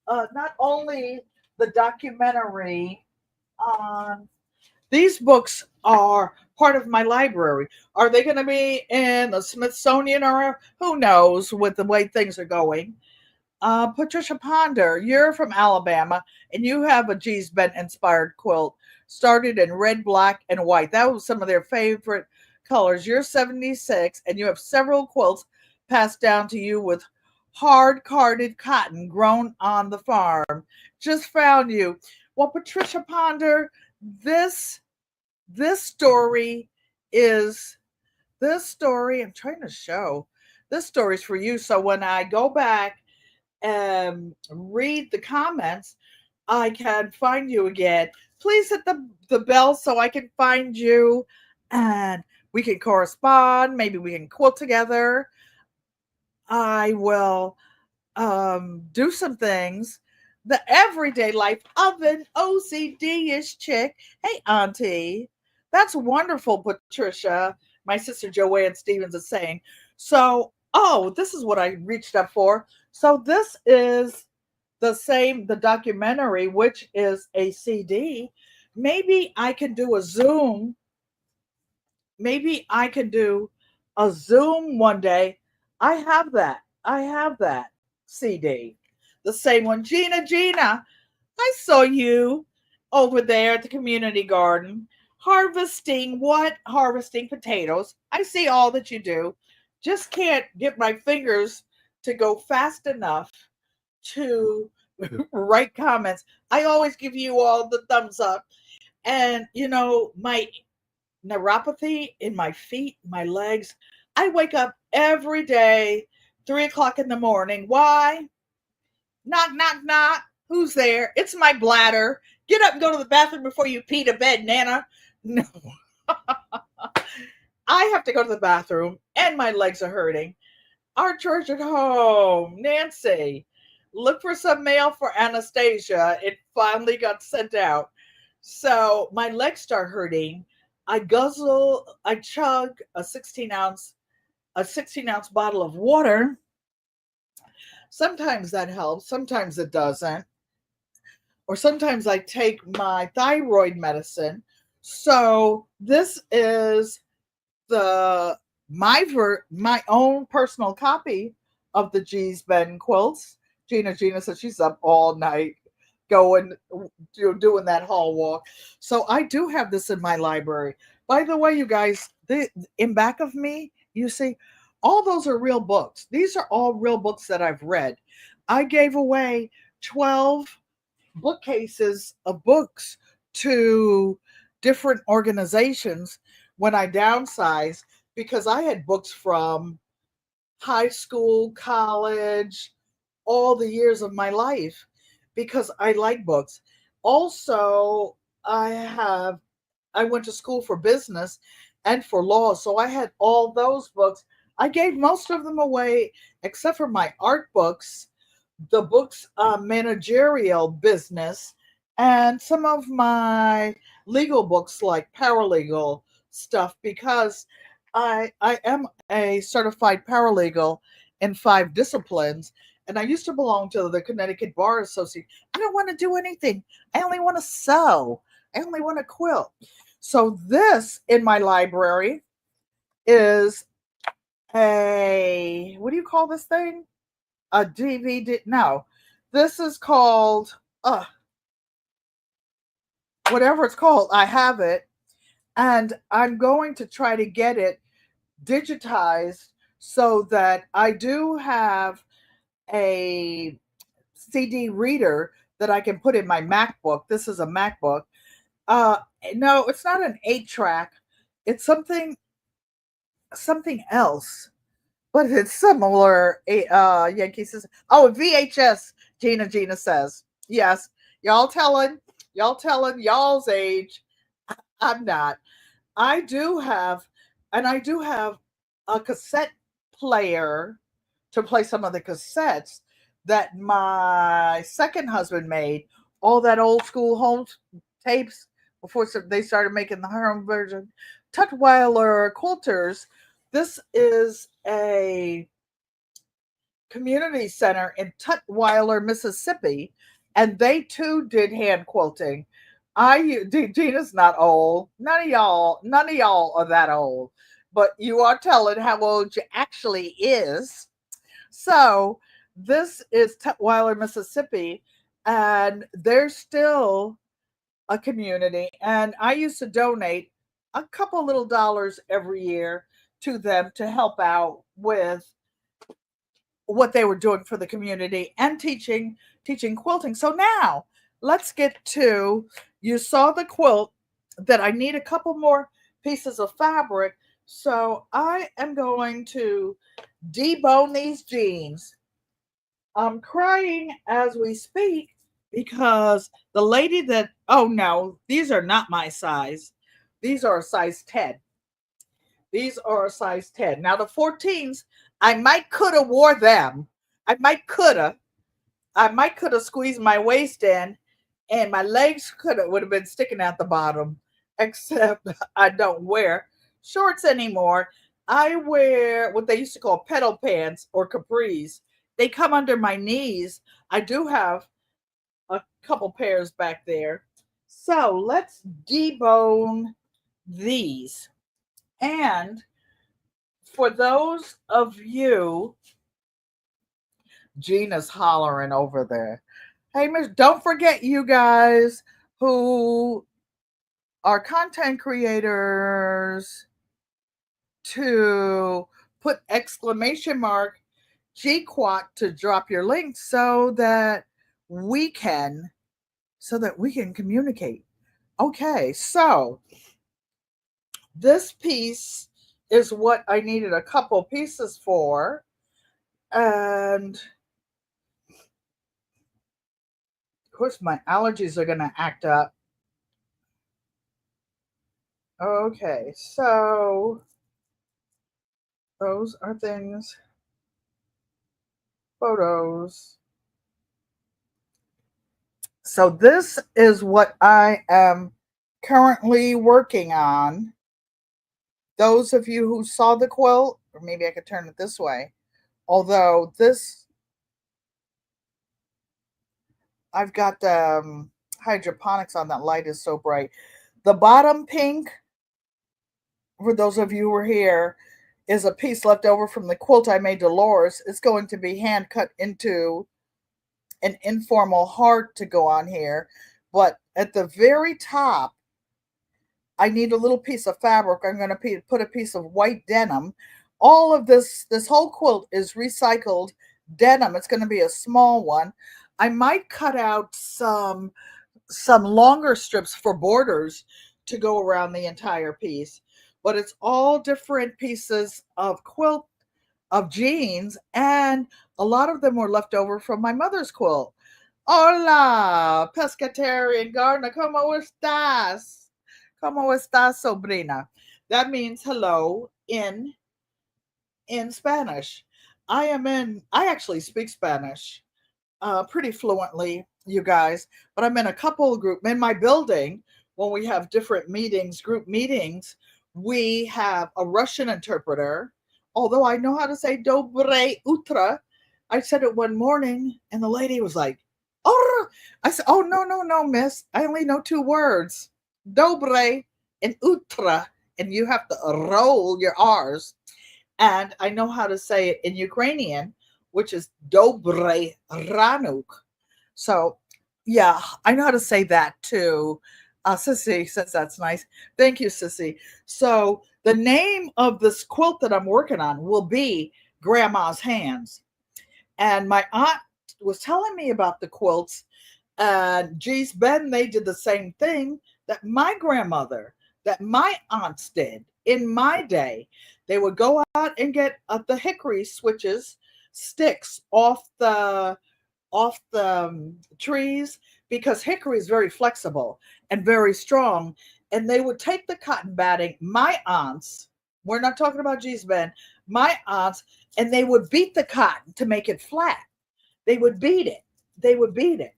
not only the documentary on these books are part of my library. Are they going to be in the Smithsonian, or who knows with the way things are going? Patricia Ponder, you're from Alabama, and you have a G's Bent inspired quilt started in red, black, and white. That was some of their favorite colors. You're 76, and you have several quilts passed down to you with hard carded cotton grown on the farm. Just found you. Well, Patricia Ponder, this this story is this story. I'm trying to show this story's for you. So when I go back and read the comments, I can find you again. Please hit the bell so I can find you and we can correspond. Maybe we can quilt together. I will do some things. The everyday life of an OCD-ish chick. Hey, Auntie. That's wonderful, Patricia. My sister Joanne Stevens is saying. So, oh, this is what I reached up for. So this is the documentary, which is a CD. Maybe I can do a Zoom. Maybe I can do a Zoom one day. I have that. I have that CD. The same one. Gina, I saw you over there at the community garden harvesting what? Harvesting potatoes. I see all that you do. Just can't get my fingers to go fast enough to write comments. I always give you all the thumbs up. And, my neuropathy in my feet, my legs, I wake up every day, 3 o'clock in the morning. Why? Knock, knock, knock. Who's there? It's my bladder. Get up and go to the bathroom before you pee to bed, Nana. No. I have to go to the bathroom and my legs are hurting. Our church at home. Nancy, look for some mail for Anastasia. It finally got sent out. So my legs start hurting. I chug a 16 ounce bottle of water. Sometimes that helps, sometimes it doesn't. Or sometimes I take my thyroid medicine. So this is the my own personal copy of the G's Ben quilts. Gina says she's up all night going doing that hall walk. So I do have this in my library. By the way, you guys, in back of me, you see, all those are real books. These are all real books that I've read. I gave away 12 bookcases of books to different organizations when I downsized because I had books from high school, college, all the years of my life because I like books. Also, I went to school for business and for law, so I had all those books. I gave most of them away except for my art books, the books managerial business, and some of my legal books like paralegal stuff because I am a certified paralegal in 5 disciplines, and I used to belong to the Connecticut Bar Association. I don't want to do anything. I only want to sew. I only want to quilt. So this in my library is a, what do you call this thing? A DVD? No, this is called whatever it's called. I have it, and I'm going to try to get it digitized so that I do have a CD reader that I can put in my MacBook. This is a MacBook. Uh, no, it's not an 8-track. It's something else, but it's similar. Yankee says, "Oh, VHS." Gina says, "Yes, y'all telling y'all's age. I'm not. I do have, and I do have a cassette player to play some of the cassettes that my second husband made. All that old school home tapes before they started making the home version. Tutwiler Quilters. This is a community center in Tutwiler, Mississippi, and they too did hand quilting. Gina's not old. None of y'all are that old, but you are telling how old you actually is. So this is Tutwiler, Mississippi, and there's still a community. And I used to donate a couple little dollars every year to them to help out with what they were doing for the community and teaching quilting. So now let's get to, you saw the quilt that I need a couple more pieces of fabric. So I am going to debone these jeans. I'm crying as we speak because the lady that, oh no, these are not my size. These are a size 10. These are a size 10. Now the 14s, I might coulda wore them. I might coulda. I might coulda squeezed my waist in and my legs coulda would have been sticking out the bottom. Except I don't wear shorts anymore. I wear what they used to call pedal pants or capris. They come under my knees. I do have a couple pairs back there. So let's debone these. And for those of you, Gina's hollering over there. Hey, Miss, don't forget you guys who are content creators to put exclamation mark GQUAT to drop your link so that we can communicate. Okay, so this piece is what I needed a couple pieces for. And of course, my allergies are going to act up. Okay, so those are things, photos. So this is what I am currently working on. Those of you who saw the quilt, or maybe I could turn it this way. Although this, I've got hydroponics on, that light is so bright. The bottom pink, for those of you who were here, is a piece left over from the quilt I made Dolores. It's going to be hand cut into an informal heart to go on here. But at the very top, I need a little piece of fabric. I'm going to put a piece of white denim. All of this whole quilt is recycled denim. It's going to be a small one. I might cut out some longer strips for borders to go around the entire piece, but it's all different pieces of quilt of jeans, and a lot of them were left over from my mother's quilt. Hola, pescatarian gardener, ¿cómo estás? ¿Cómo estás, sobrina? That means hello in Spanish. I actually speak Spanish pretty fluently, you guys, but I'm in a couple of group in my building. When we have different meetings, group meetings, we have a Russian interpreter. Although I know how to say dobre utra, I said it one morning and the lady was like, oh, I said, oh, no, no, no, miss, I only know two words, dobre and utra, and you have to roll your r's. And I know how to say it in Ukrainian, which is dobre ranuk. So, yeah, I know how to say that too. Sissy says that's nice. Thank you, Sissy. So, the name of this quilt that I'm working on will be Grandma's Hands. And my aunt was telling me about the quilts, and geez, Ben, they did the same thing that my grandmother, that my aunts did in my day. They would go out and get the hickory switches, sticks off the trees, because hickory is very flexible and very strong. And they would take the cotton batting, my aunts, we're not talking about G's Ben, my aunts, and they would beat the cotton to make it flat. They would beat it. They would beat it.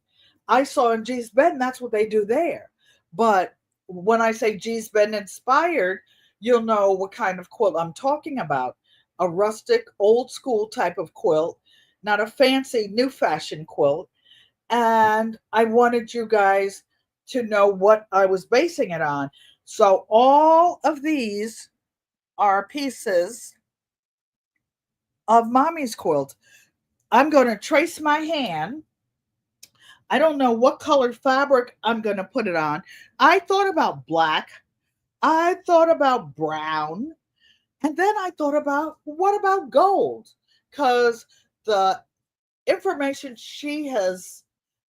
I saw in G's Ben, that's what they do there. But when I say G's Ben inspired, you'll know what kind of quilt I'm talking about. A rustic, old school type of quilt, not a fancy, new fashion quilt. And I wanted you guys to know what I was basing it on. So all of these are pieces of Mommy's quilt. I'm going to trace my hand. I don't know what color fabric I'm going to put it on. I thought about black. I thought about brown. And then I thought about, what about gold? Because the information she has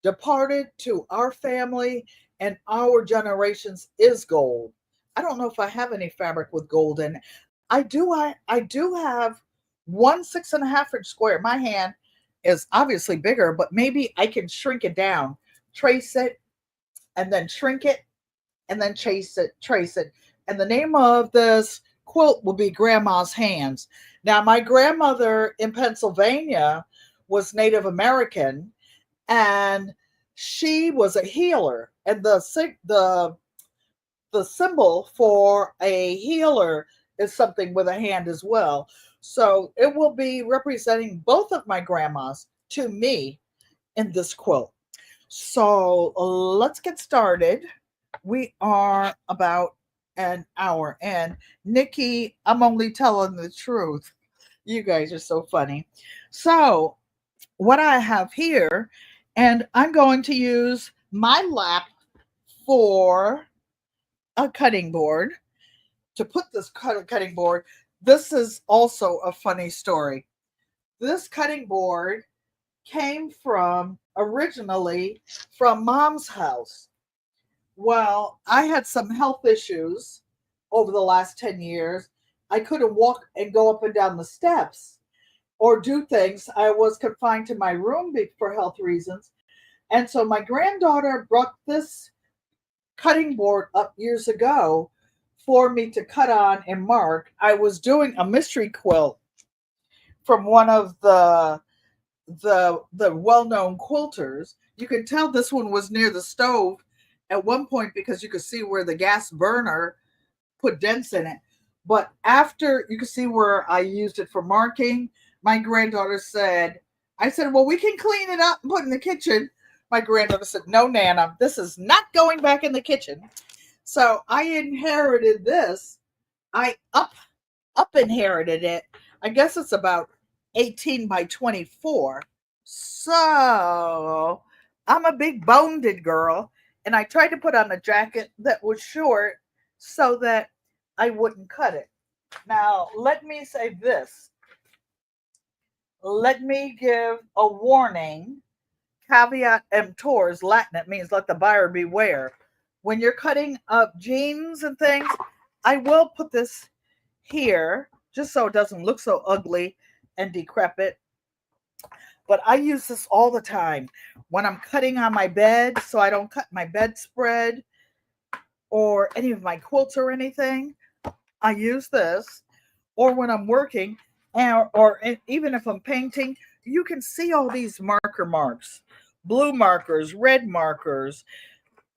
departed to our family and our generations is gold. I don't know if I have any fabric with gold in it. I do have 1 6.5 inch square. My hand is obviously bigger, but maybe I can shrink it down, trace it, and then shrink it, and then trace it. And the name of this quilt will be Grandma's Hands. Now, my grandmother in Pennsylvania was Native American, and she was a healer. And the symbol for a healer is something with a hand as well. So it will be representing both of my grandmas to me in this quilt. So let's get started. We are about an hour in. Nikki, I'm only telling the truth. You guys are so funny. So, what I have here, and I'm going to use my lap for a cutting board to put this cutting board. This is also a funny story. This cutting board came from originally from Mom's house. Well, I had some health issues over the last 10 years. I couldn't walk and go up and down the steps or do things. I was confined to my room for health reasons. And so my granddaughter brought this cutting board up years ago for me to cut on and mark. I was doing a mystery quilt from one of the well-known quilters. You can tell this one was near the stove at one point because you could see where the gas burner put dents in it. But after, you can see where I used it for marking, my granddaughter said, I said, well, we can clean it up and put it in the kitchen. My granddaughter said, no, Nana, this is not going back in the kitchen. So I inherited this. I up inherited it. I guess it's about 18 by 24. So I'm a big boned girl, and I tried to put on a jacket that was short so that I wouldn't cut it. Now, let me say this. Let me give a warning. Caveat emptor is Latin. It means let the buyer beware. When you're cutting up jeans and things, I will put this here just so it doesn't look so ugly and decrepit. But I use this all the time when I'm cutting on my bed so I don't cut my bedspread or any of my quilts or anything. I use this, or when I'm working, or even if I'm painting, you can see all these marker marks, blue markers, red markers,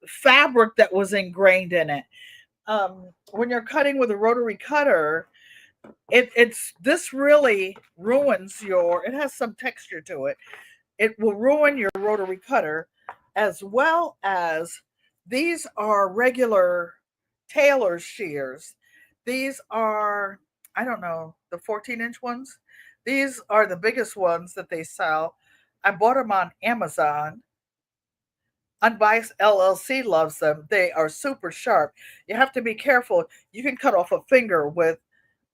fabric that was ingrained in it. When you're cutting with a rotary cutter, it's this really ruins your. It has some texture to it. It will ruin your rotary cutter, as well as these are regular tailor's shears. These are, I don't know, the 14-inch ones. These are the biggest ones that they sell. I bought them on Amazon. Unbiased LLC loves them. They are super sharp. You have to be careful. You can cut off a finger with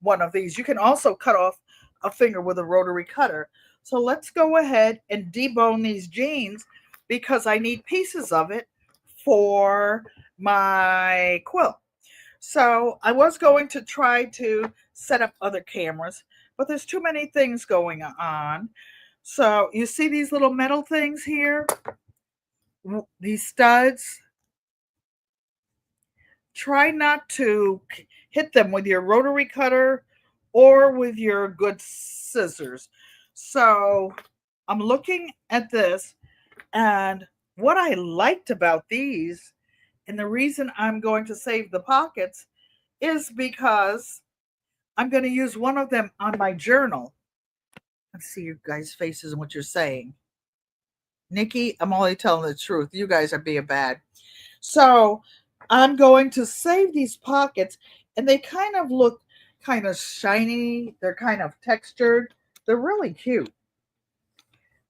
one of these. You can also cut off a finger with a rotary cutter. So let's go ahead and debone these jeans because I need pieces of it for my quilt. So I was going to try to set up other cameras, but there's too many things going on. So you see these little metal things here? These studs? Try not to hit them with your rotary cutter or with your good scissors. So I'm looking at this, and what I liked about these, and the reason I'm going to save the pockets, is because I'm going to use one of them on my journal. Let's see your guys' faces and what you're saying. Nikki, I'm only telling the truth. You guys are being bad. So I'm going to save these pockets, and they kind of look kind of shiny. They're kind of textured. They're really cute.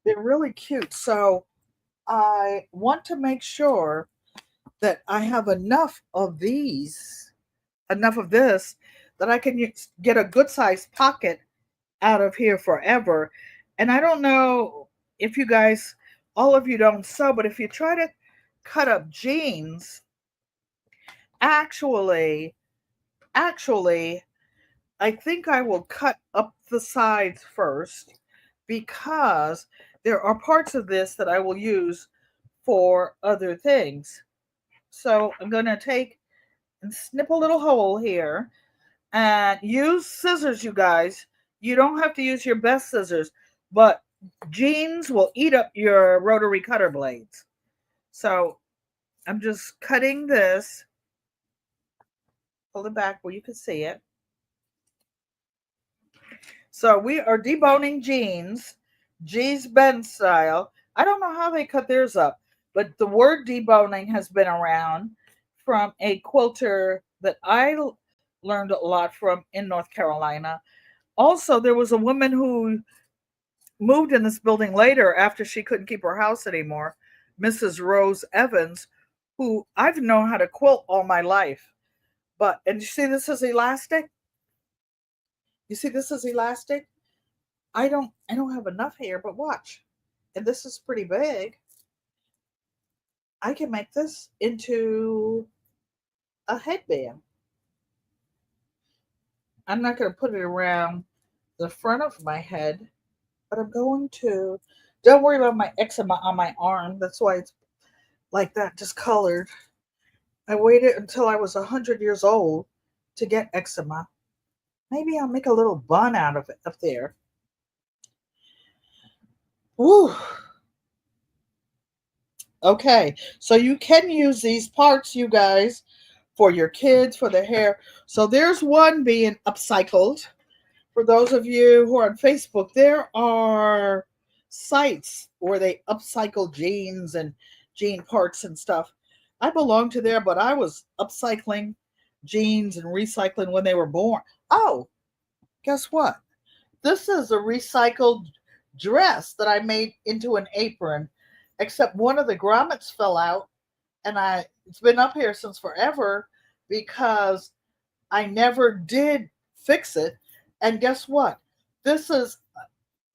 They're really cute. So I want to make sure that I have enough of this, that I can get a good sized pocket out of here forever. And I don't know if you guys, all of you don't sew, but if you try to cut up jeans, actually, actually, I think I will cut up the sides first, because there are parts of this that I will use for other things. So I'm going to take and snip a little hole here and use scissors, you guys. You don't have to use your best scissors, but jeans will eat up your rotary cutter blades. So I'm just cutting this. Pull it back where you can see it. So we are deboning jeans, G's Bend style. I don't know how they cut theirs up, but the word deboning has been around from a quilter that I learned a lot from in North Carolina. Also, there was a woman who moved in this building later after she couldn't keep her house anymore, Mrs. Rose Evans, who I've known how to quilt all my life. But, and you see this is elastic? You see this is elastic? I don't have enough here, but watch. And this is pretty big. I can make this into a headband. I'm not going to put it around the front of my head, but I'm going to. Don't worry about my eczema on my arm. That's why it's like that, discolored. I waited until I was 100 years old to get eczema. Maybe I'll make a little bun out of it up there. Woo. Okay, so you can use these parts, you guys, for your kids, for their hair. So there's one being upcycled. For those of you who are on Facebook, there are sites where they upcycle jeans and jean parts and stuff. I belong to there, but I was upcycling jeans and recycling when they were born. Oh, guess what? This is a recycled dress that I made into an apron, except one of the grommets fell out, and it's been up here since forever because I never did fix it. And guess what? This is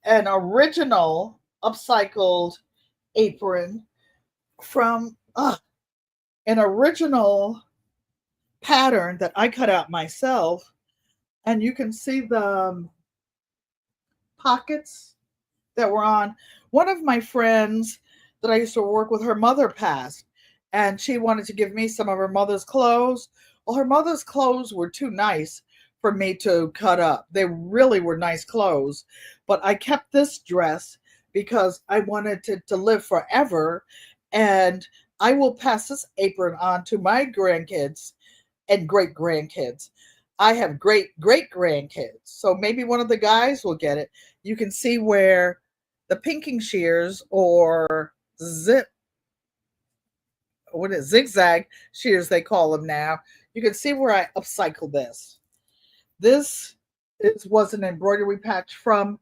an original upcycled apron from an original pattern that I cut out myself. And you can see the pockets that were on. One of my friends that I used to work with, her mother passed, and she wanted to give me some of her mother's clothes. Well, her mother's clothes were too nice for me to cut up. They really were nice clothes, but I kept this dress because I wanted to live forever, and I will pass this apron on to my grandkids and great grandkids. I have great great grandkids, so maybe one of the guys will get it. You can see where the pinking shears, or zip, what is zigzag shears they call them now. You can see where I upcycled this. This was an embroidery patch from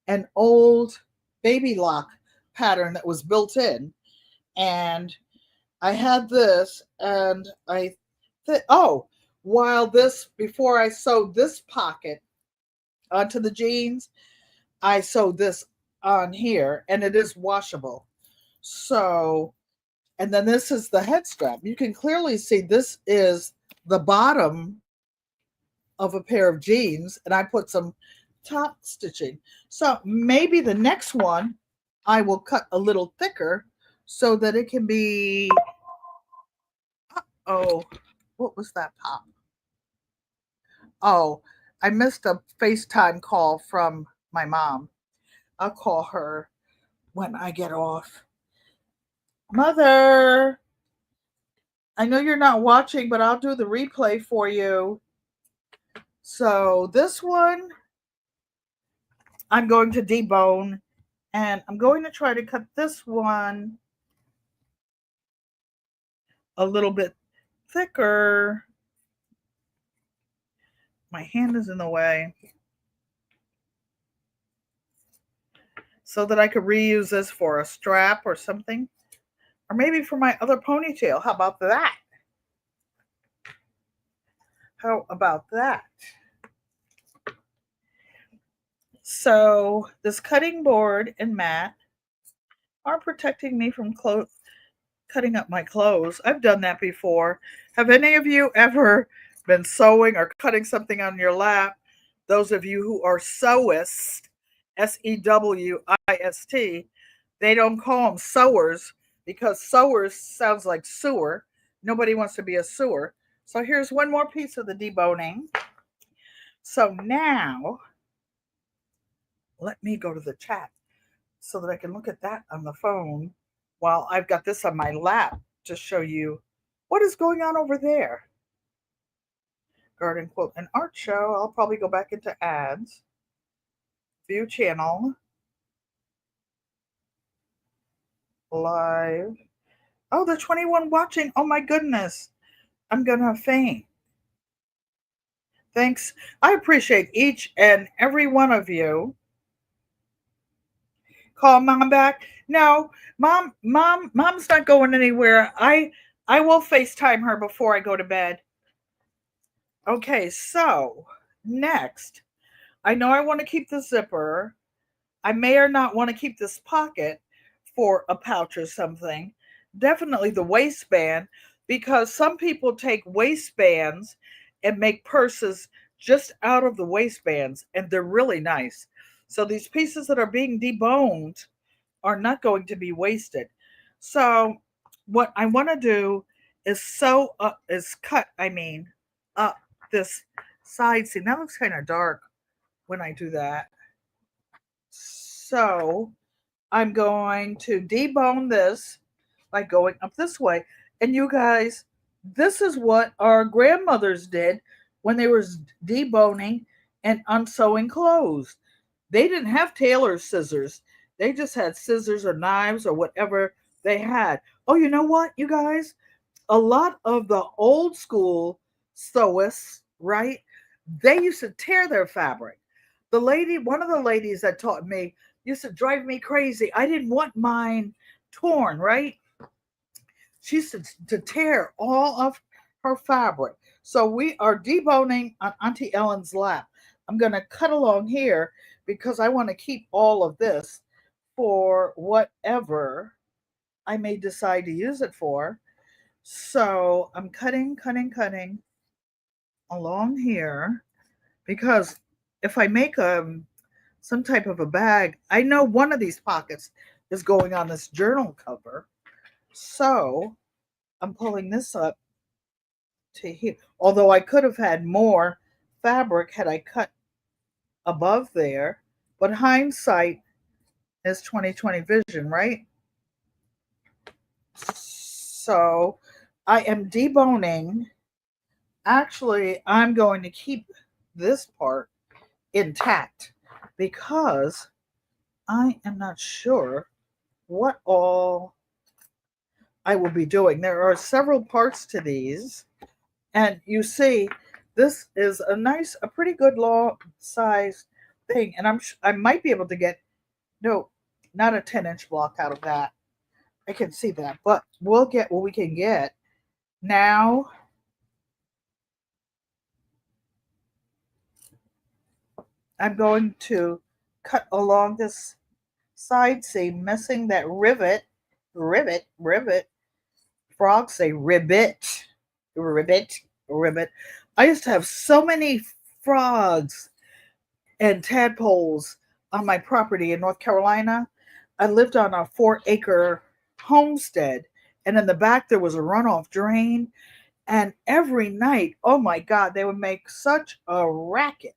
an old baby lock pattern that was built in, and I had this, and oh, while this, before I sewed this pocket onto the jeans, I sewed this on here, and it is washable. So, and then this is the head strap. You can clearly see this is the bottom of a pair of jeans, and I put some top stitching. So maybe the next one I will cut a little thicker so that it can be. Oh, what was that pop? Oh, I missed a FaceTime call from my mom. I'll call her when I get off. Mother, I know you're not watching, but I'll do the replay for you. So this one, I'm going to debone, and I'm going to try to cut this one a little bit thicker. My hand is in the way. So that I could reuse this for a strap or something. Or maybe for my other ponytail. How about that? How about that? So this cutting board and mat are protecting me from cutting up my clothes. I've done that before. Have any of you ever been sewing or cutting something on your lap? Those of you who are sewists, Sewist, they don't call them sewers because sewers sounds like sewer. Nobody wants to be a sewer. So here's one more piece of the deboning. So now let me go to the chat so that I can look at that on the phone while I've got this on my lap to show you what is going on over there. Garden Quilt and Art Show. I'll probably go back into ads. View channel. Live. Oh, the 21 watching. Oh my goodness. I'm going to faint. Thanks. I appreciate each and every one of you. Call mom back. No, mom's not going anywhere. I will FaceTime her before I go to bed. Okay, so next, I know I want to keep the zipper. I may or not want to keep this pocket for a pouch or something. Definitely the waistband, because some people take waistbands and make purses just out of the waistbands, and they're really nice. So these pieces that are being deboned are not going to be wasted. So what I want to do is cut, up this side seam. That looks kind of dark when I do that. So I'm going to debone this by going up this way. And you guys, this is what our grandmothers did when they were deboning and unsewing clothes. They didn't have tailor's scissors. They just had scissors or knives or whatever they had. Oh, you know what, you guys? A lot of the old school sewists, right? They used to tear their fabric. One of the ladies that taught me, used to drive me crazy. I didn't want mine torn, right? She used to tear all of her fabric. So we are deboning on Auntie Ellen's lap. I'm going to cut along here because I want to keep all of this for whatever I may decide to use it for. So I'm cutting along here because if I make some type of a bag, I know one of these pockets is going on this journal cover. So I'm pulling this up to here. Although I could have had more fabric had I cut above there, but hindsight is 2020 vision, right? So I am deboning. Actually, I'm going to keep this part intact because I am not sure what all I will be doing. There are several parts to these, and you see, this is a pretty good long size thing, and I might be able to get no, not a 10-inch block out of that. I can see that, but we'll get what we can get. Now, I'm going to cut along this side seam, missing that rivet. Frogs say ribbit. I used to have so many frogs and tadpoles on my property in North Carolina. I lived on a 4-acre homestead, and in the back there was a runoff drain. And every night, oh my God, they would make such a racket.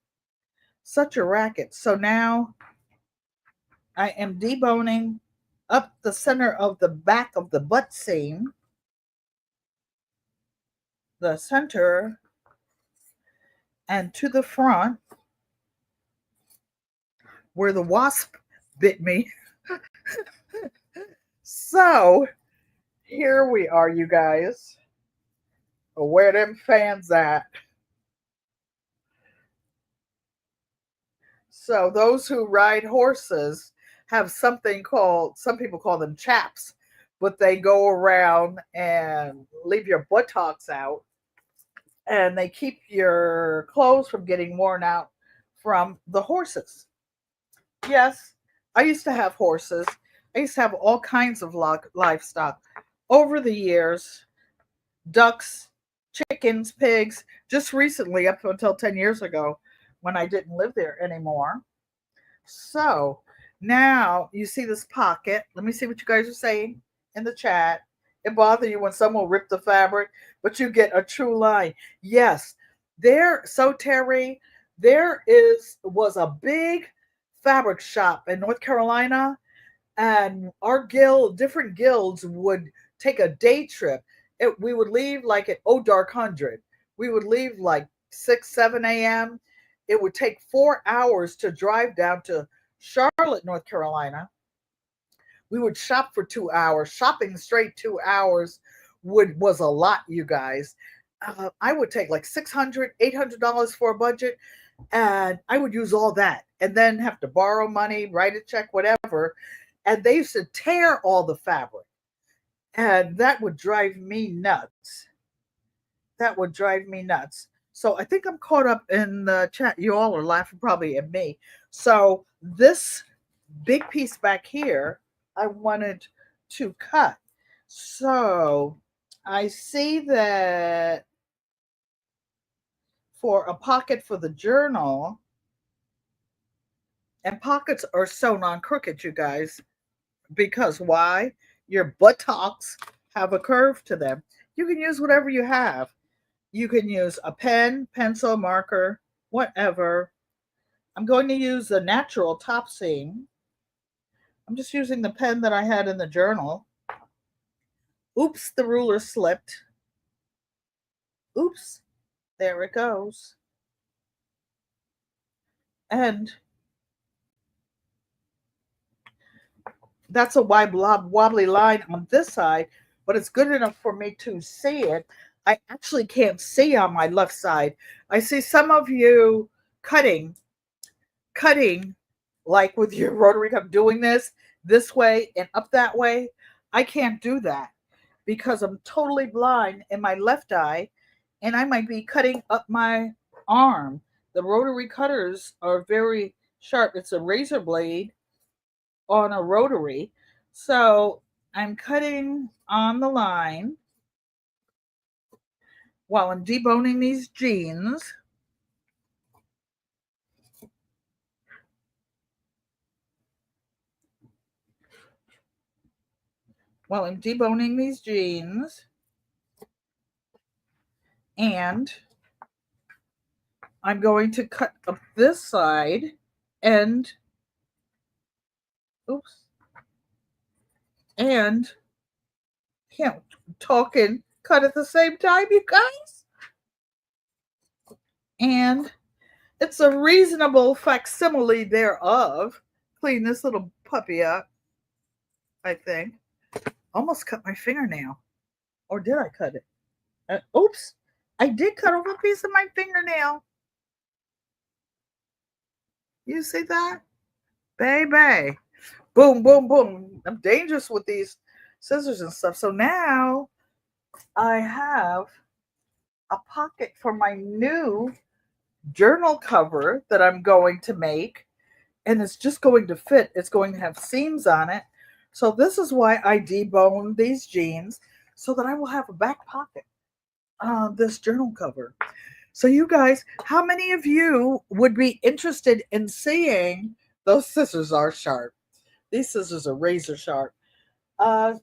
Such a racket. So now I am deboning up the center of the back of the butt seam, the center, and to the front where the wasp bit me. So here we are, you guys. Where them fans at? So those who ride horses have something called, some people call them chaps, but they go around and leave your buttocks out and they keep your clothes from getting worn out from the horses. Yes, I used to have horses. I used to have all kinds of livestock over the years, ducks, chickens, pigs, just recently, up until 10 years ago when I didn't live there anymore. So now you see this pocket. Let me see what you guys are saying in the chat. It bothers you when someone rip the fabric, but you get a true line. Yes, Terry, there was a big fabric shop in North Carolina, and our different guilds would take a day trip. We would leave like at dark 100. We would leave like 6, 7 a.m. It would take 4 hours to drive down to Charlotte, North Carolina. We would shop for 2 hours. Shopping straight 2 hours was a lot, you guys. I would take like $600, $800 for a budget, and I would use all that, and then have to borrow money, write a check, whatever. And they used to tear all the fabric, and that would drive me nuts. That would drive me nuts. So I think I'm caught up in the chat. You all are laughing probably at me. So this big piece back here, I wanted to cut. So I see that for a pocket for the journal, and pockets are sewn on crooked, you guys, because why? Your buttocks have a curve to them. You can use whatever you have. You can use a pen, pencil, marker, whatever. I'm going to use the natural top seam. I'm just using the pen that I had in the journal. Oops, the ruler slipped. Oops, there it goes. And that's a wobbly line on this side, but it's good enough for me to see it. I actually can't see on my left side. I see some of you cutting like with your rotary cup, doing this way and up that way. I can't do that because I'm totally blind in my left eye, and I might be cutting up my arm. The rotary cutters are very sharp. It's a razor blade on a rotary. So I'm cutting on the line while I'm deboning these jeans. While I'm deboning these jeans, and I'm going to cut up this side and oops, and can't talk and cut at the same time, you guys. And it's a reasonable facsimile thereof. Clean this little puppy up, I think. Almost cut my fingernail. Or did I cut it? Oops. I did cut off a piece of my fingernail. You see that? Baby. Boom, boom, boom. I'm dangerous with these scissors and stuff. So now I have a pocket for my new journal cover that I'm going to make, and it's just going to fit. It's going to have seams on it. So this is why I deboned these jeans, so that I will have a back pocket on this journal cover. So you guys, how many of you would be interested in seeing those scissors are sharp? These scissors are razor sharp. How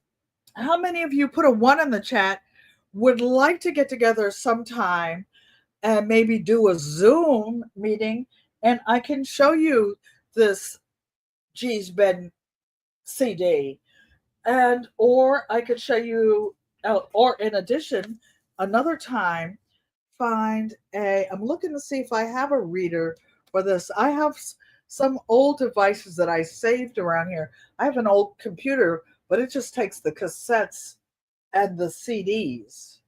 many of you, put a 1 in the chat, would like to get together sometime and maybe do a Zoom meeting, and I can show you this G's Bed CD, and or I could show you, or in addition, another time, I'm looking to see if I have a reader for this. I have some old devices that I saved around here. I have an old computer, but it just takes the cassettes and the CDs.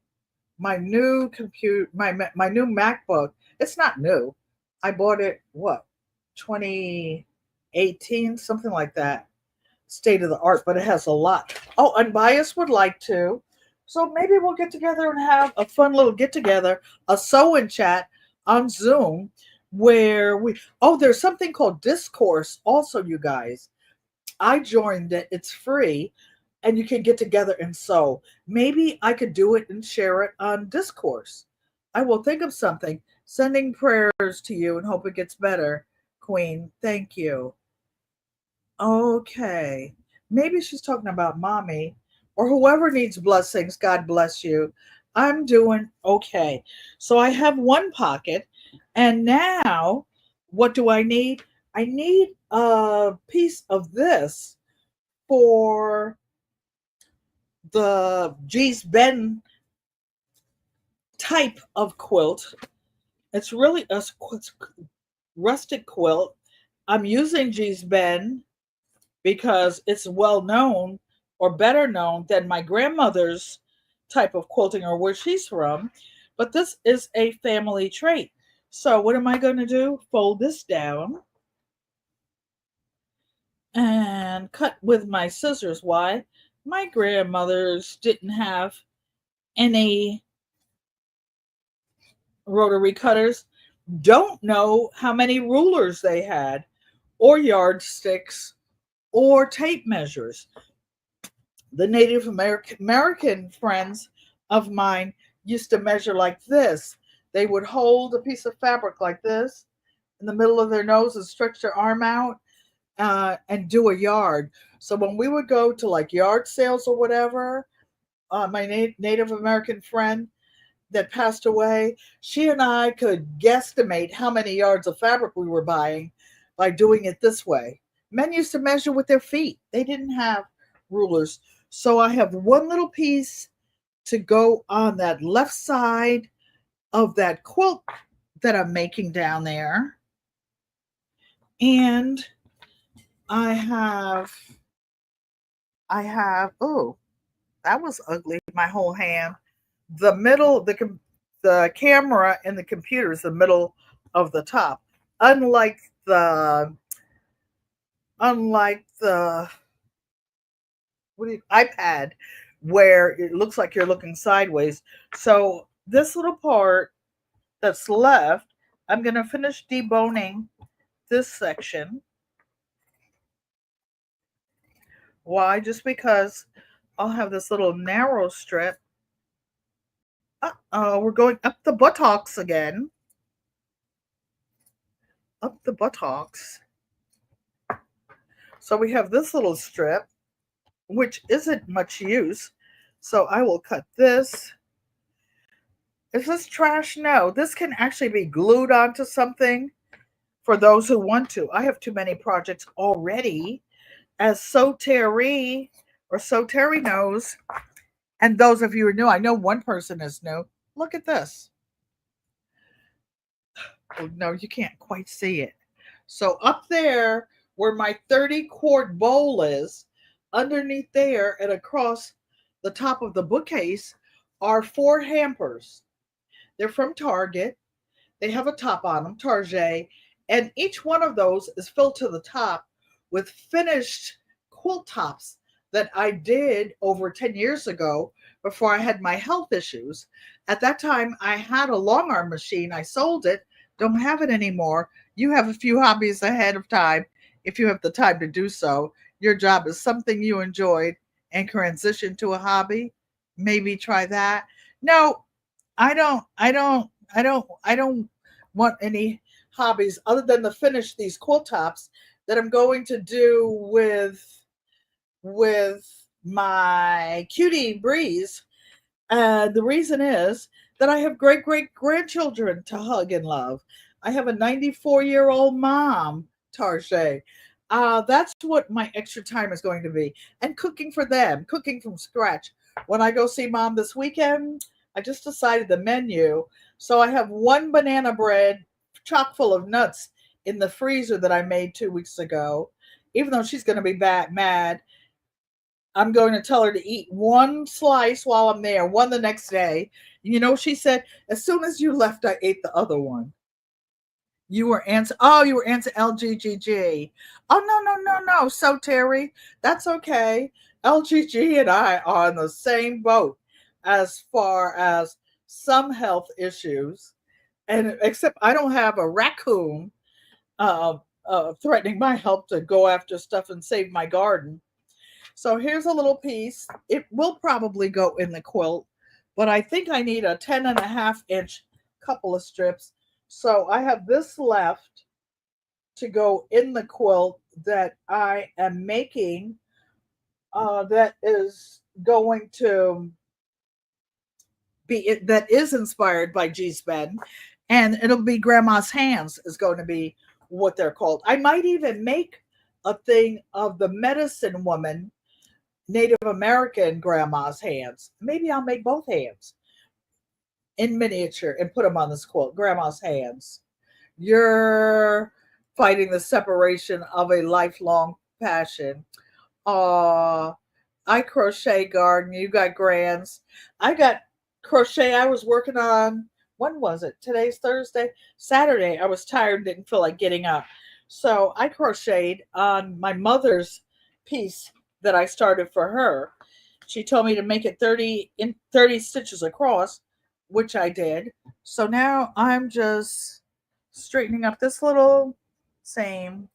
my new compute my new MacBook. It's not new. I bought it what 2018, something like that. State of the art, but it has a lot. Oh, Unbiased would like to. So maybe we'll get together and have a fun little get together, a sew and chat on Zoom where we oh, there's something called Discourse also, you guys. I joined it. It's free and you can get together and sew. Maybe I could do it and share it on Discourse. I will think of something. Sending prayers to you and hope it gets better, Queen. Thank you. Okay. Maybe she's talking about mommy or whoever needs blessings. God bless you. I'm doing okay. So I have one pocket. And now, what do I need? I need a piece of this for the G's Ben type of quilt. It's really a rustic quilt. I'm using G's Ben because it's well known or better known than my grandmother's type of quilting or where she's from. But this is a family trait. So, what am I going to do? Fold this down and cut with my scissors. Why? My grandmothers didn't have any rotary cutters, don't know how many rulers they had, or yardsticks, or tape measures. The Native American friends of mine used to measure like this. They would hold a piece of fabric like this in the middle of their nose and stretch their arm out and do a yard. So when we would go to like yard sales or whatever, my Native American friend that passed away, she and I could guesstimate how many yards of fabric we were buying by doing it this way. Men used to measure with their feet, they didn't have rulers. So I have one little piece to go on that left side of that quilt that I'm making down there. And I have, oh, that was ugly, my whole hand. The middle, the camera and the computer is the middle of the top. Unlike the unlike the iPad, where it looks like you're looking sideways. So this little part that's left, I'm gonna finish deboning this section. Why? Just because I'll have this little narrow strip. Oh, we're going up the buttocks again. Up the buttocks. So we have this little strip, which isn't much use. So I will cut this. Is this trash? No, this can actually be glued onto something for those who want to. I have too many projects already, as So Terry or So Terry knows. And those of you who are new, I know one person is new. Look at this. Oh, no, you can't quite see it. So up there where my 30-quart bowl is, underneath there and across the top of the bookcase are 4 hampers. They're from Target. They have a top on them, Target, and each one of those is filled to the top with finished quilt tops that I did over 10 years ago before I had my health issues. At that time, I had a long arm machine. I sold it, don't have it anymore. You have a few hobbies ahead of time if you have the time to do so. Your job is something you enjoyed and transition to a hobby. Maybe try that. No, I don't want any hobbies other than to finish these quilt tops that I'm going to do with my cutie Breeze. The reason is that I have great great grandchildren to hug and love. I have a 94-year-old mom, Tarjay. That's what my extra time is going to be. And cooking for them, cooking from scratch. When I go see mom this weekend, I just decided the menu. So I have one banana bread chock full of nuts in the freezer that I made 2 weeks ago. Even though she's going to be mad, I'm going to tell her to eat one slice while I'm there, one the next day. You know, she said, as soon as you left, I ate the other one. You were answer. Oh, you were answer LGGG. Oh no. So Terry, that's okay. LGG and I are on the same boat as far as some health issues, and except I don't have a raccoon uh, threatening my help to go after stuff and save my garden. So here's a little piece. It will probably go in the quilt, but I think I need a 10.5 inch couple of strips. So I have this left to go in the quilt that I am making, that is going to be that is inspired by G Spend, and it'll be Grandma's Hands is going to be what they're called. I might even make a thing of the medicine woman, Native American Grandma's hands. Maybe I'll make both hands in miniature and put them on this quilt. Grandma's hands. You're fighting the separation of a lifelong passion. Uh, I crochet garden. You got grands. I got crochet. I was working on, when was it? Today's Thursday. Saturday. I was tired and didn't feel like getting up. So I crocheted on my mother's piece that I started for her. She told me to make it 30 stitches across, which I did. So now I'm just straightening up this little seam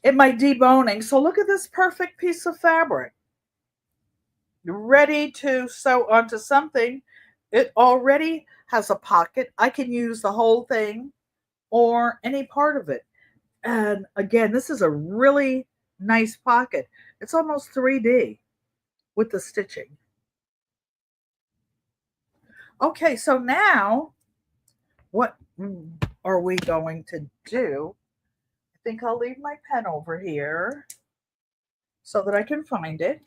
in my deboning. So look at this perfect piece of fabric ready to sew onto something. It already has a pocket. I can use the whole thing or any part of it. And again, this is a really nice pocket. It's almost 3D with the stitching. Okay, so now what are we going to do? I think I'll leave my pen over here so that I can find it.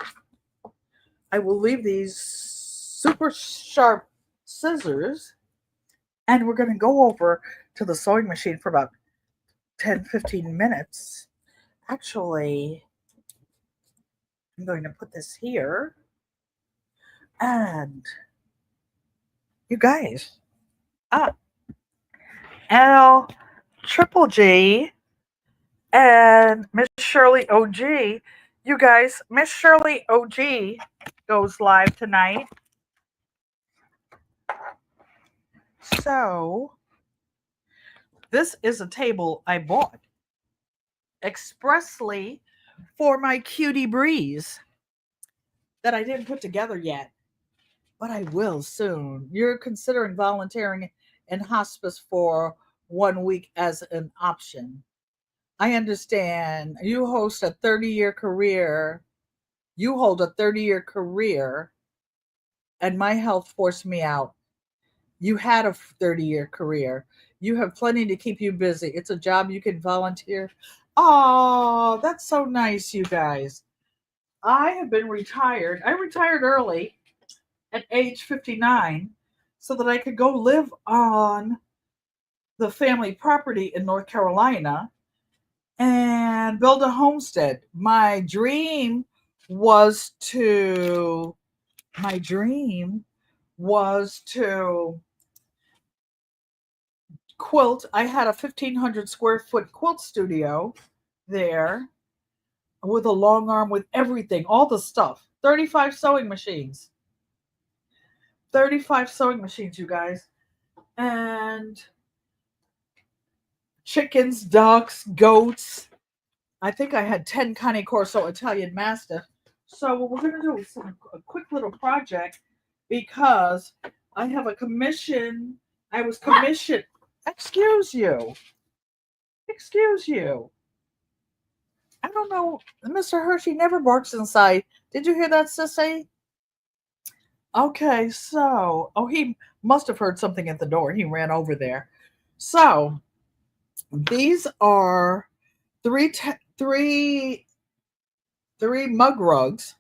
I will leave these super sharp scissors, and we're going to go over to the sewing machine for about 10-15 minutes. Actually, I'm going to put this here. And you guys, up L Triple G and Miss Shirley OG. You guys, Miss Shirley OG goes live tonight. So, this is a table I bought expressly for my cutie breeze that I didn't put together yet, but I will soon. You're considering volunteering in hospice for 1 week as an option. I understand you host a 30-year career. You hold a 30-year career, and my health forced me out. You had a 30-year career. You have plenty to keep you busy. It's a job you can volunteer. Oh, that's so nice, you guys. I have been retired. I retired early at age 59 so that I could go live on the family property in North Carolina and build a homestead. Was to my dream was to quilt. I had a 1,500 square foot quilt studio there with a long arm, with everything, all the stuff. 35 sewing machines, you guys. And chickens, ducks, goats. I think I had 10 Cane Corso Italian Mastiff. So what we're going to do is a quick little project because I have a commission. I was commissioned. Excuse you. Excuse you. I don't know. Mr. Hershey never barks inside. Did you hear that, Sissy? Okay, so. Oh, he must have heard something at the door. He ran over there. So, these are three mug rugs.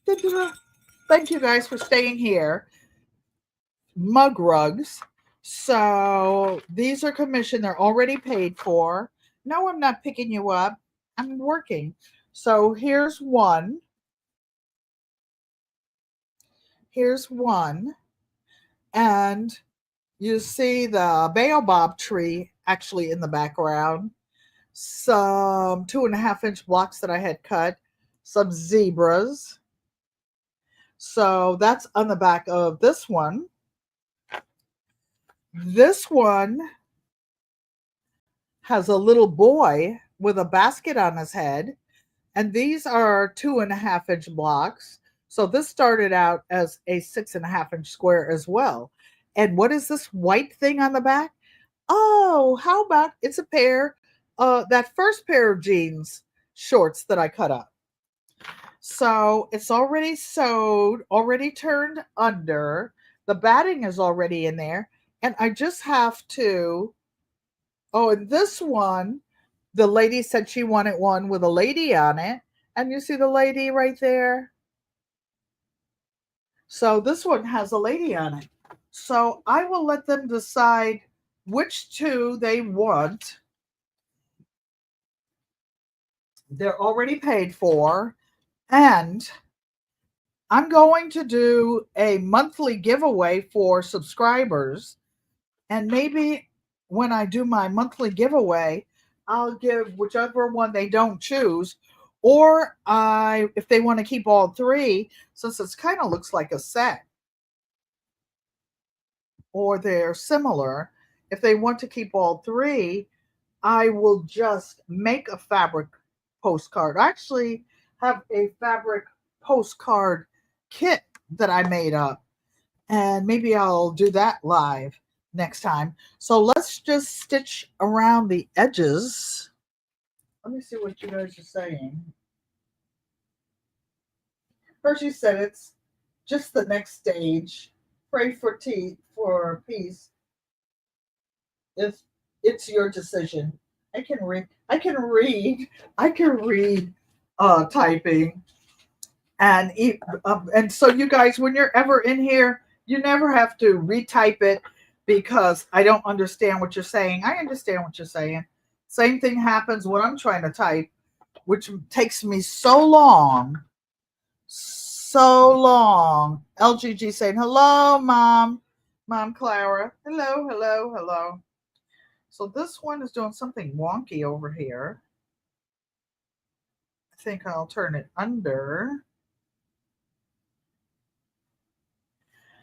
Thank you guys for staying here. Mug rugs. So these are commissioned. They're already paid for. No, I'm not picking you up. I'm working. So here's one. Here's one. And you see the baobab tree actually in the background. Some 2.5-inch blocks that I had cut. Some zebras. So that's on the back of this one. This one has a little boy with a basket on his head. And these are 2.5-inch blocks. So this started out as a 6.5-inch square as well. And what is this white thing on the back? Oh, how about it's a pair, that first pair of jeans shorts that I cut up. So it's already sewed, already turned under. The batting is already in there. And I just have to, oh, and this one, the lady said she wanted one with a lady on it. And you see the lady right there? So this one has a lady on it. So I will let them decide which two they want. They're already paid for. And I'm going to do a monthly giveaway for subscribers. And maybe when I do my monthly giveaway, I'll give whichever one they don't choose. Or if they want to keep all three, since it kind of looks like a set, or they're similar, if they want to keep all three, I will just make a fabric postcard. I actually have a fabric postcard kit that I made up, and maybe I'll do that live next time. So let's just stitch around the edges. Let me see what you guys are saying. Hershey said it's just the next stage. Pray for peace. If it's your decision. I can read. I can read. I can read typing. And so you guys, when you're ever in here, you never have to retype it because I don't understand what you're saying. I understand what you're saying. Same thing happens when I'm trying to type, which takes me so long. So long. LGG saying, hello, Mom. Mom Clara. Hello, hello, hello. So this one is doing something wonky over here. I think I'll turn it under.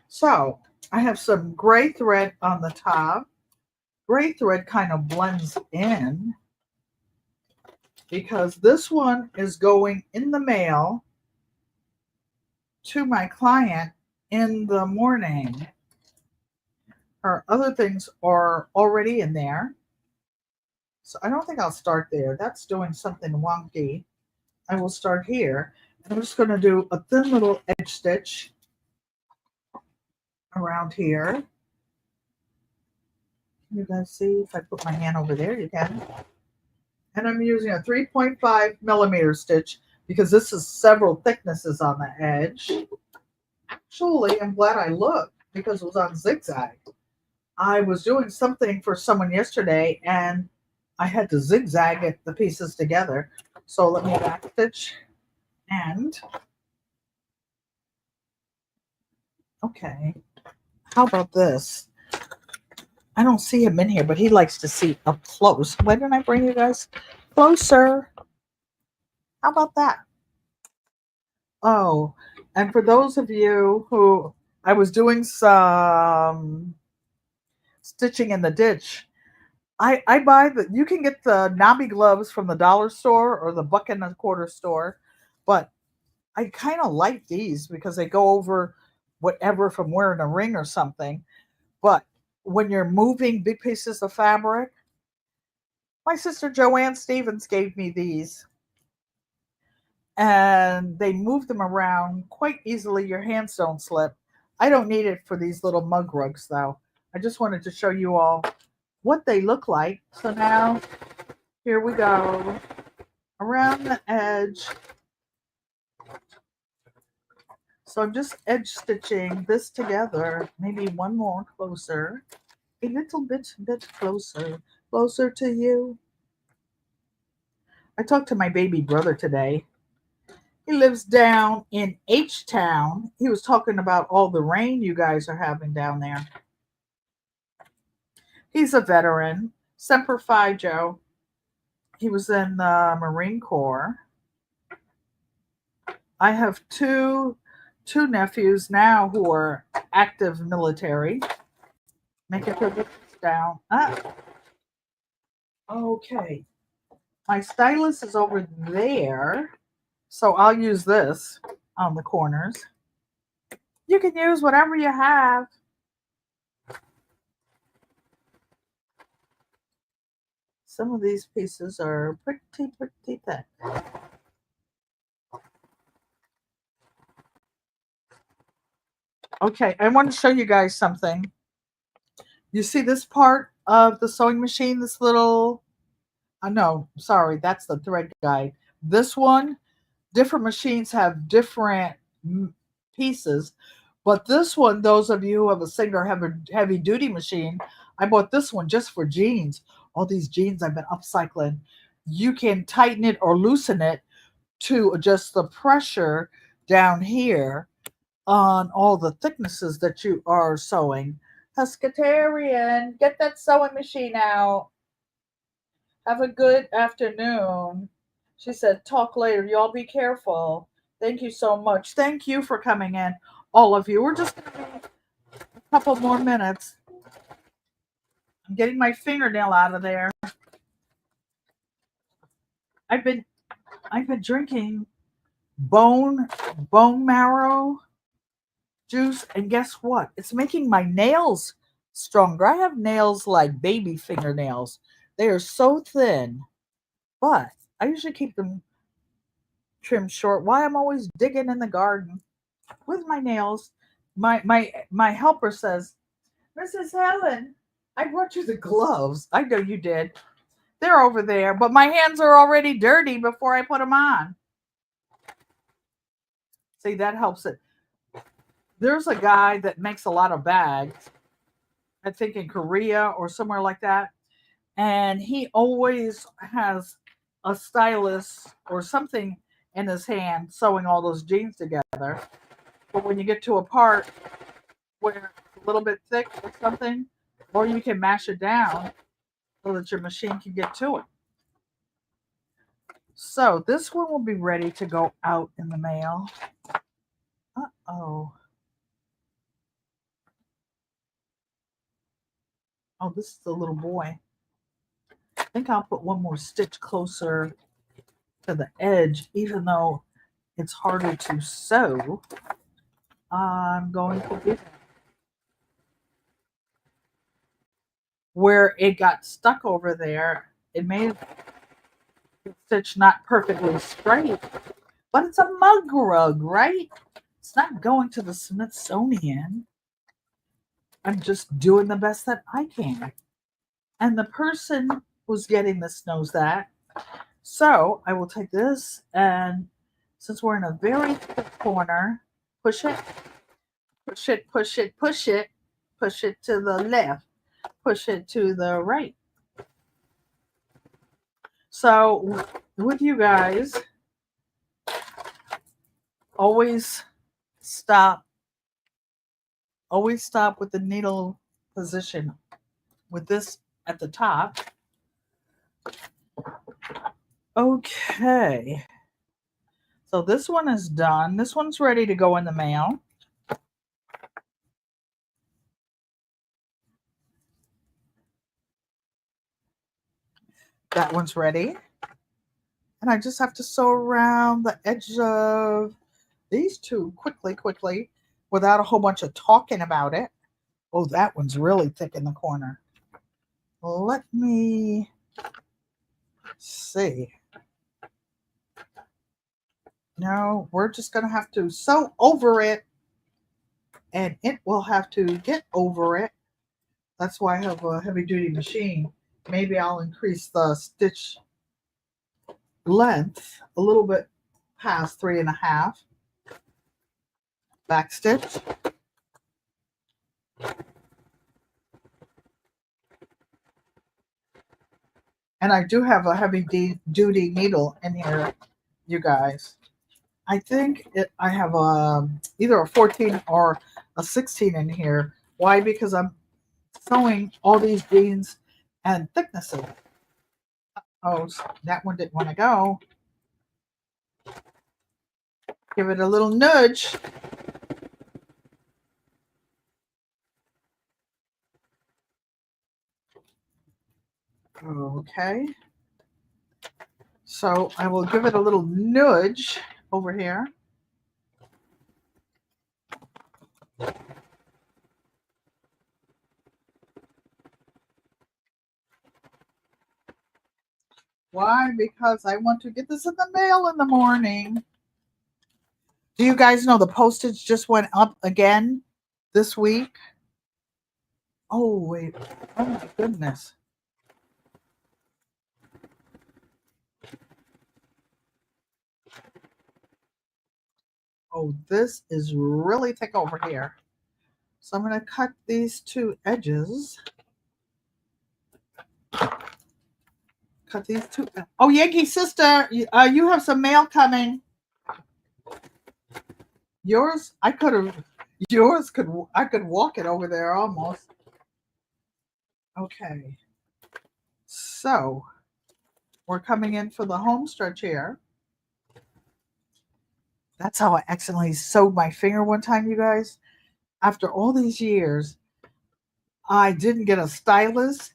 So I have some gray thread on the top. Gray thread kind of blends in because this one is going in the mail to my client in the morning. Her other things are already in there. So I don't think I'll start there. That's doing something wonky. I will start here. I'm just going to do a thin little edge stitch around here. You guys see if I put my hand over there, you can. And I'm using a 3.5 millimeter stitch because this is several thicknesses on the edge. Actually, I'm glad I looked because it was on zigzag. I was doing something for someone yesterday and I had to zigzag it, the pieces together. So let me back stitch and okay. How about this? I don't see him in here, but he likes to see up close. Why didn't I bring you guys closer? How about that? Oh, and for those of you who I was doing some stitching in the ditch, I buy you can get the knobby gloves from the dollar store or the $1.25 store, but I kind of like these because they go over whatever from wearing a ring or something. But when you're moving big pieces of fabric, my sister Joanne Stevens gave me these and they move them around quite easily. Your hands don't slip. I don't need it for these little mug rugs though. I just wanted to show you all what they look like. So now here we go around the edge. So I'm just edge stitching this together, maybe one more closer, a little bit closer to you. I talked to my baby brother today. He lives down in H Town. He was talking about all the rain you guys are having down there. He's a veteran, Semper Fi Joe. He was in the Marine Corps. I have two nephews now who are active military. Make it put this down. Okay. My stylus is over there, so I'll use this on the corners. You can use whatever you have. Some of these pieces are pretty thick. Okay, I want to show you guys something. You see this part of the sewing machine, this little, no, sorry, that's the thread guide. This one, different machines have different pieces, but this one, those of you who have a Singer heavy duty machine, I bought this one just for jeans. All these jeans I've been upcycling. You can tighten it or loosen it to adjust the pressure down here on all the thicknesses that you are sewing. Pescatarian, get that sewing machine out. Have a good afternoon. She said, talk later. Y'all be careful. Thank you so much. Thank you for coming in, all of you. We're just going to be a couple more minutes. I'm getting my fingernail out of there. I've been drinking bone marrow juice, and guess what? It's making my nails stronger. I have nails like baby fingernails. They are so thin, but I usually keep them trimmed short. Why I'm always digging in the garden with my nails. My helper says, Mrs. Helen, I brought you the gloves. I know you did. They're over there, but my hands are already dirty before I put them on. See, that helps it. There's a guy that makes a lot of bags, I think in Korea or somewhere like that. And he always has a stylus or something in his hand sewing all those jeans together. But when you get to a part where it's a little bit thick or something, or you can mash it down so that your machine can get to it. So this one will be ready to go out in the mail. Uh-oh. Oh, this is the little boy. I think I'll put one more stitch closer to the edge, even though it's harder to sew. I'm going to do that. Where it got stuck over there, it made the stitch not perfectly straight, but it's a mug rug, right? It's not going to the Smithsonian. I'm just doing the best that I can. And the person who's getting this knows that. So I will take this, and since we're in a very thick corner, push it, push it, push it, push it, push it to the left, push it to the right. So with you guys, always stop with the needle position with this at the top. Okay, so this one is done. This one's ready to go in the mail. That one's ready. And I just have to sew around the edge of these two quickly, without a whole bunch of talking about it. Oh, that one's really thick in the corner. Let me see. No, we're just going to have to sew over it, and it will have to get over it. That's why I have a heavy duty machine. Maybe I'll increase the stitch length a little bit past 3.5. Back stitch. And I do have a heavy duty needle in here, you guys. I think I have either a 14 or a 16 in here. Why? Because I'm sewing all these jeans and thicknesses. Oh, that one didn't want to go. Give it a little nudge. Okay. So I will give it a little nudge over here. Why? Because I want to get this in the mail in the morning. Do you guys know the postage just went up again this week? Oh, wait. Oh, my goodness. Oh, this is really thick over here. So I'm going to cut these two edges. Cut these two. Oh, Yankee sister, you have some mail coming. Yours, I could have. Yours could. I could walk it over there almost. Okay. So we're coming in for the home stretch here. That's how I accidentally sewed my finger one time, you guys. After all these years, I didn't get a stylus,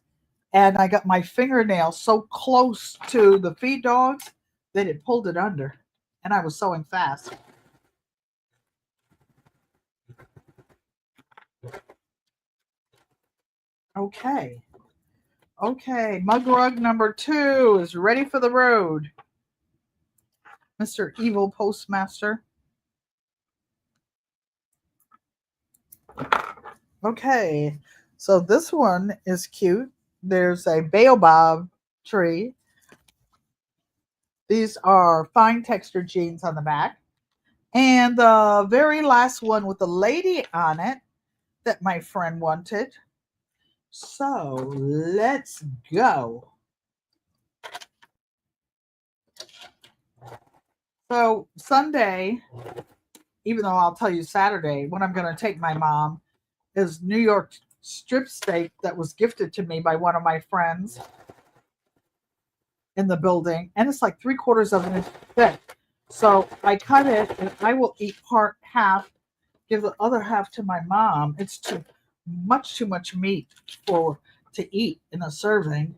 and I got my fingernail so close to the feed dogs that it pulled it under, and I was sewing fast. Okay. Okay, mug rug number 2 is ready for the road. Mr. Evil Postmaster. Okay, so this one is cute. There's a baobab tree. These are fine texture jeans on the back. And the very last one with the lady on it that my friend wanted. So let's go. So Sunday, even though I'll tell you Saturday, when I'm going to take my mom, is New York strip steak that was gifted to me by one of my friends in the building, and it's like 3/4 of an inch thick. So I cut it, and I will eat part half, give the other half to my mom. It's too much meat for to eat in a serving.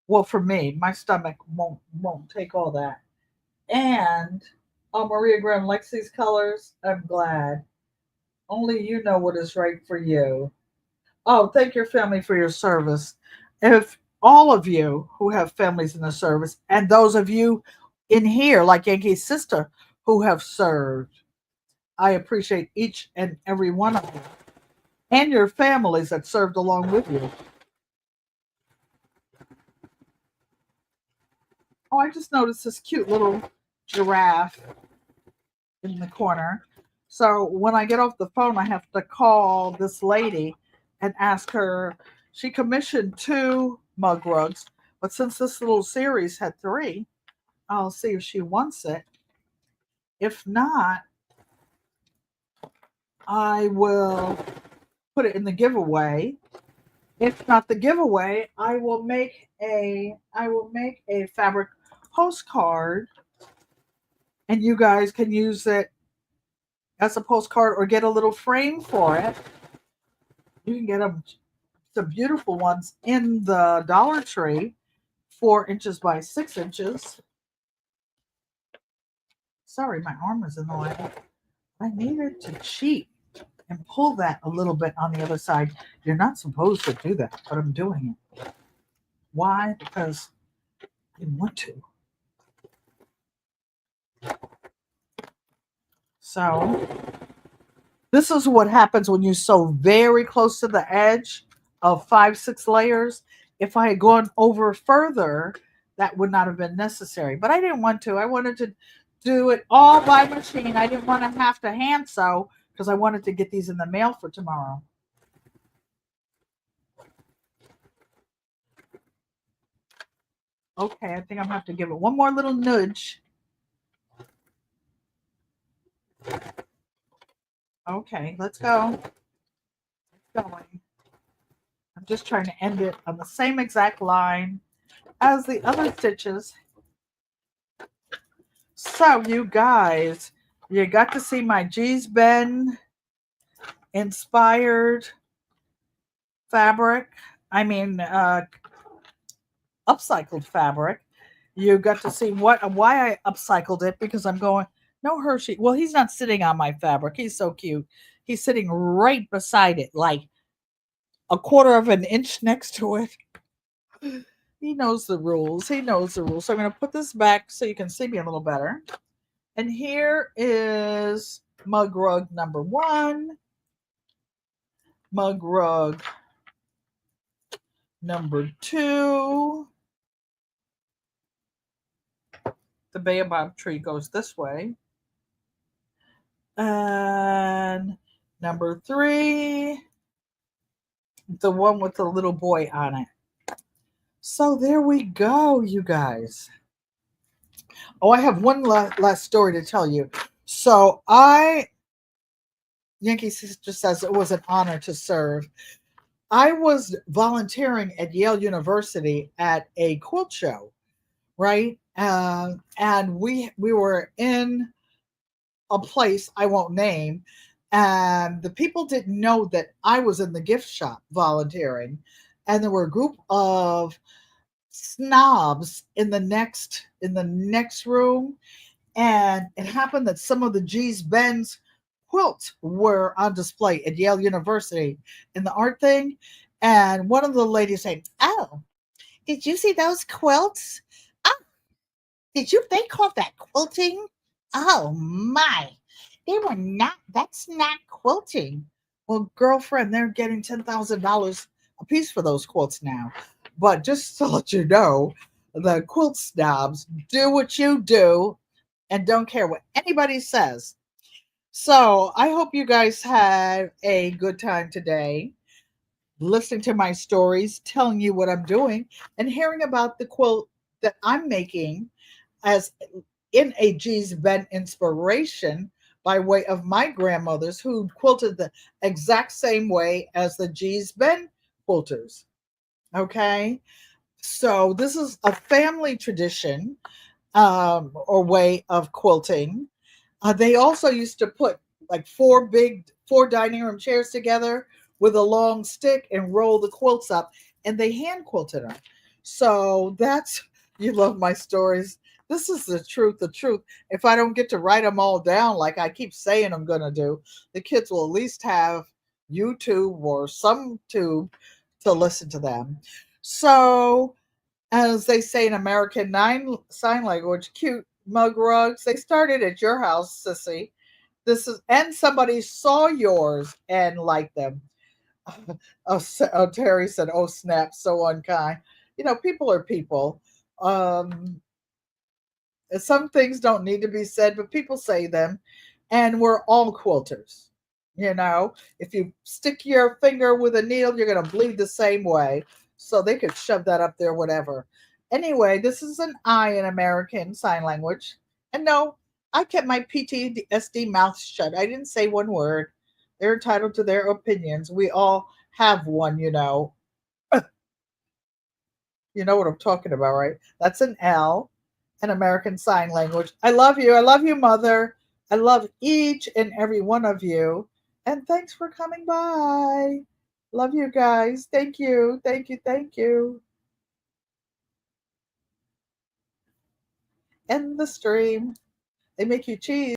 Well, for me, my stomach won't take all that. And Maria Graham likes these colors. I'm glad. Only you know what is right for you. Oh, thank your family for your service. If all of you who have families in the service, and those of you in here, like Yankee's sister, who have served, I appreciate each and every one of you and your families that served along with you. Oh, I just noticed this cute little giraffe in the corner. So when I get off the phone, I have to call this lady and ask her. She commissioned 2 mug rugs, but since this little series had 3, I'll see if she wants it. If not, I will put it in the giveaway. If not the giveaway, I will make a fabric postcard, and you guys can use it as a postcard or get a little frame for it. You can get them some beautiful ones in the Dollar Tree, 4 inches by 6 inches. Sorry, my arm is in the way. I needed to cheat and pull that a little bit on the other side. You're not supposed to do that, but I'm doing it. Why? Because I want to. So this is what happens when you sew very close to the edge of 5, 6 layers. If I had gone over further, that would not have been necessary. But I didn't want to. I wanted to do it all by machine. I didn't want to have to hand sew because I wanted to get these in the mail for tomorrow. Okay, I think I'm gonna have to give it one more little nudge. Okay, let's go. It's going. I'm just trying to end it on the same exact line as the other stitches. So you guys, you got to see my G's Ben inspired fabric. I mean, upcycled fabric. You got to see why I upcycled it because I'm going, no Hershey. Well, he's not sitting on my fabric. He's so cute. He's sitting right beside it, like a quarter of an inch next to it. He knows the rules. He knows the rules. So I'm going to put this back so you can see me a little better. And here is mug rug number one, mug rug number two. The baobab tree goes this way. And number three, the one with the little boy on it. So there we go, you guys. Oh, I have one last story to tell you. So Yankee Sister says it was an honor to serve. I was volunteering at Yale University at a quilt show, right? And we were in a place I won't name, and the people didn't know that I was in the gift shop volunteering, and there were a group of snobs in the next room, and it happened that some of the G's Ben's quilts were on display at Yale University in the art thing, and one of the ladies said, "Oh, did you see those quilts? Oh, did you they call that quilting? Oh my. They were not that's not quilting." Well, girlfriend, they're getting $10,000 a piece for those quilts now. But just to let you know, the quilt snobs do what you do and don't care what anybody says. So I hope you guys had a good time today listening to my stories, telling you what I'm doing, and hearing about the quilt that I'm making as in a G's Ben inspiration by way of my grandmothers who quilted the exact same way as the G's Ben quilters. Okay. So this is a family tradition or way of quilting. They also used to put like four dining room chairs together with a long stick and roll the quilts up, and they hand quilted them. So that's you love my stories. This is the truth. The truth. If I don't get to write them all down like I keep saying I'm gonna do, the kids will at least have YouTube or some tube to listen to them. So as they say in American Sign Language, cute mug rugs. They started at your house, Sissy. And somebody saw yours and liked them. Terry said, "Oh snap, so unkind." People are people. Um, some things don't need to be said, but people say them, and we're all quilters. If you stick your finger with a needle, you're going to bleed the same way. So they could shove that up there, whatever. Anyway, this is an I in American Sign Language. And no, I kept my PTSD mouth shut. I didn't say one word. They're entitled to their opinions. We all have one. You know what I'm talking about, right? That's an L, an American Sign Language. I love you. I love you, Mother. I love each and every one of you. And thanks for coming by. Love you guys. Thank you. Thank you. Thank you. End the stream. They make you cheese.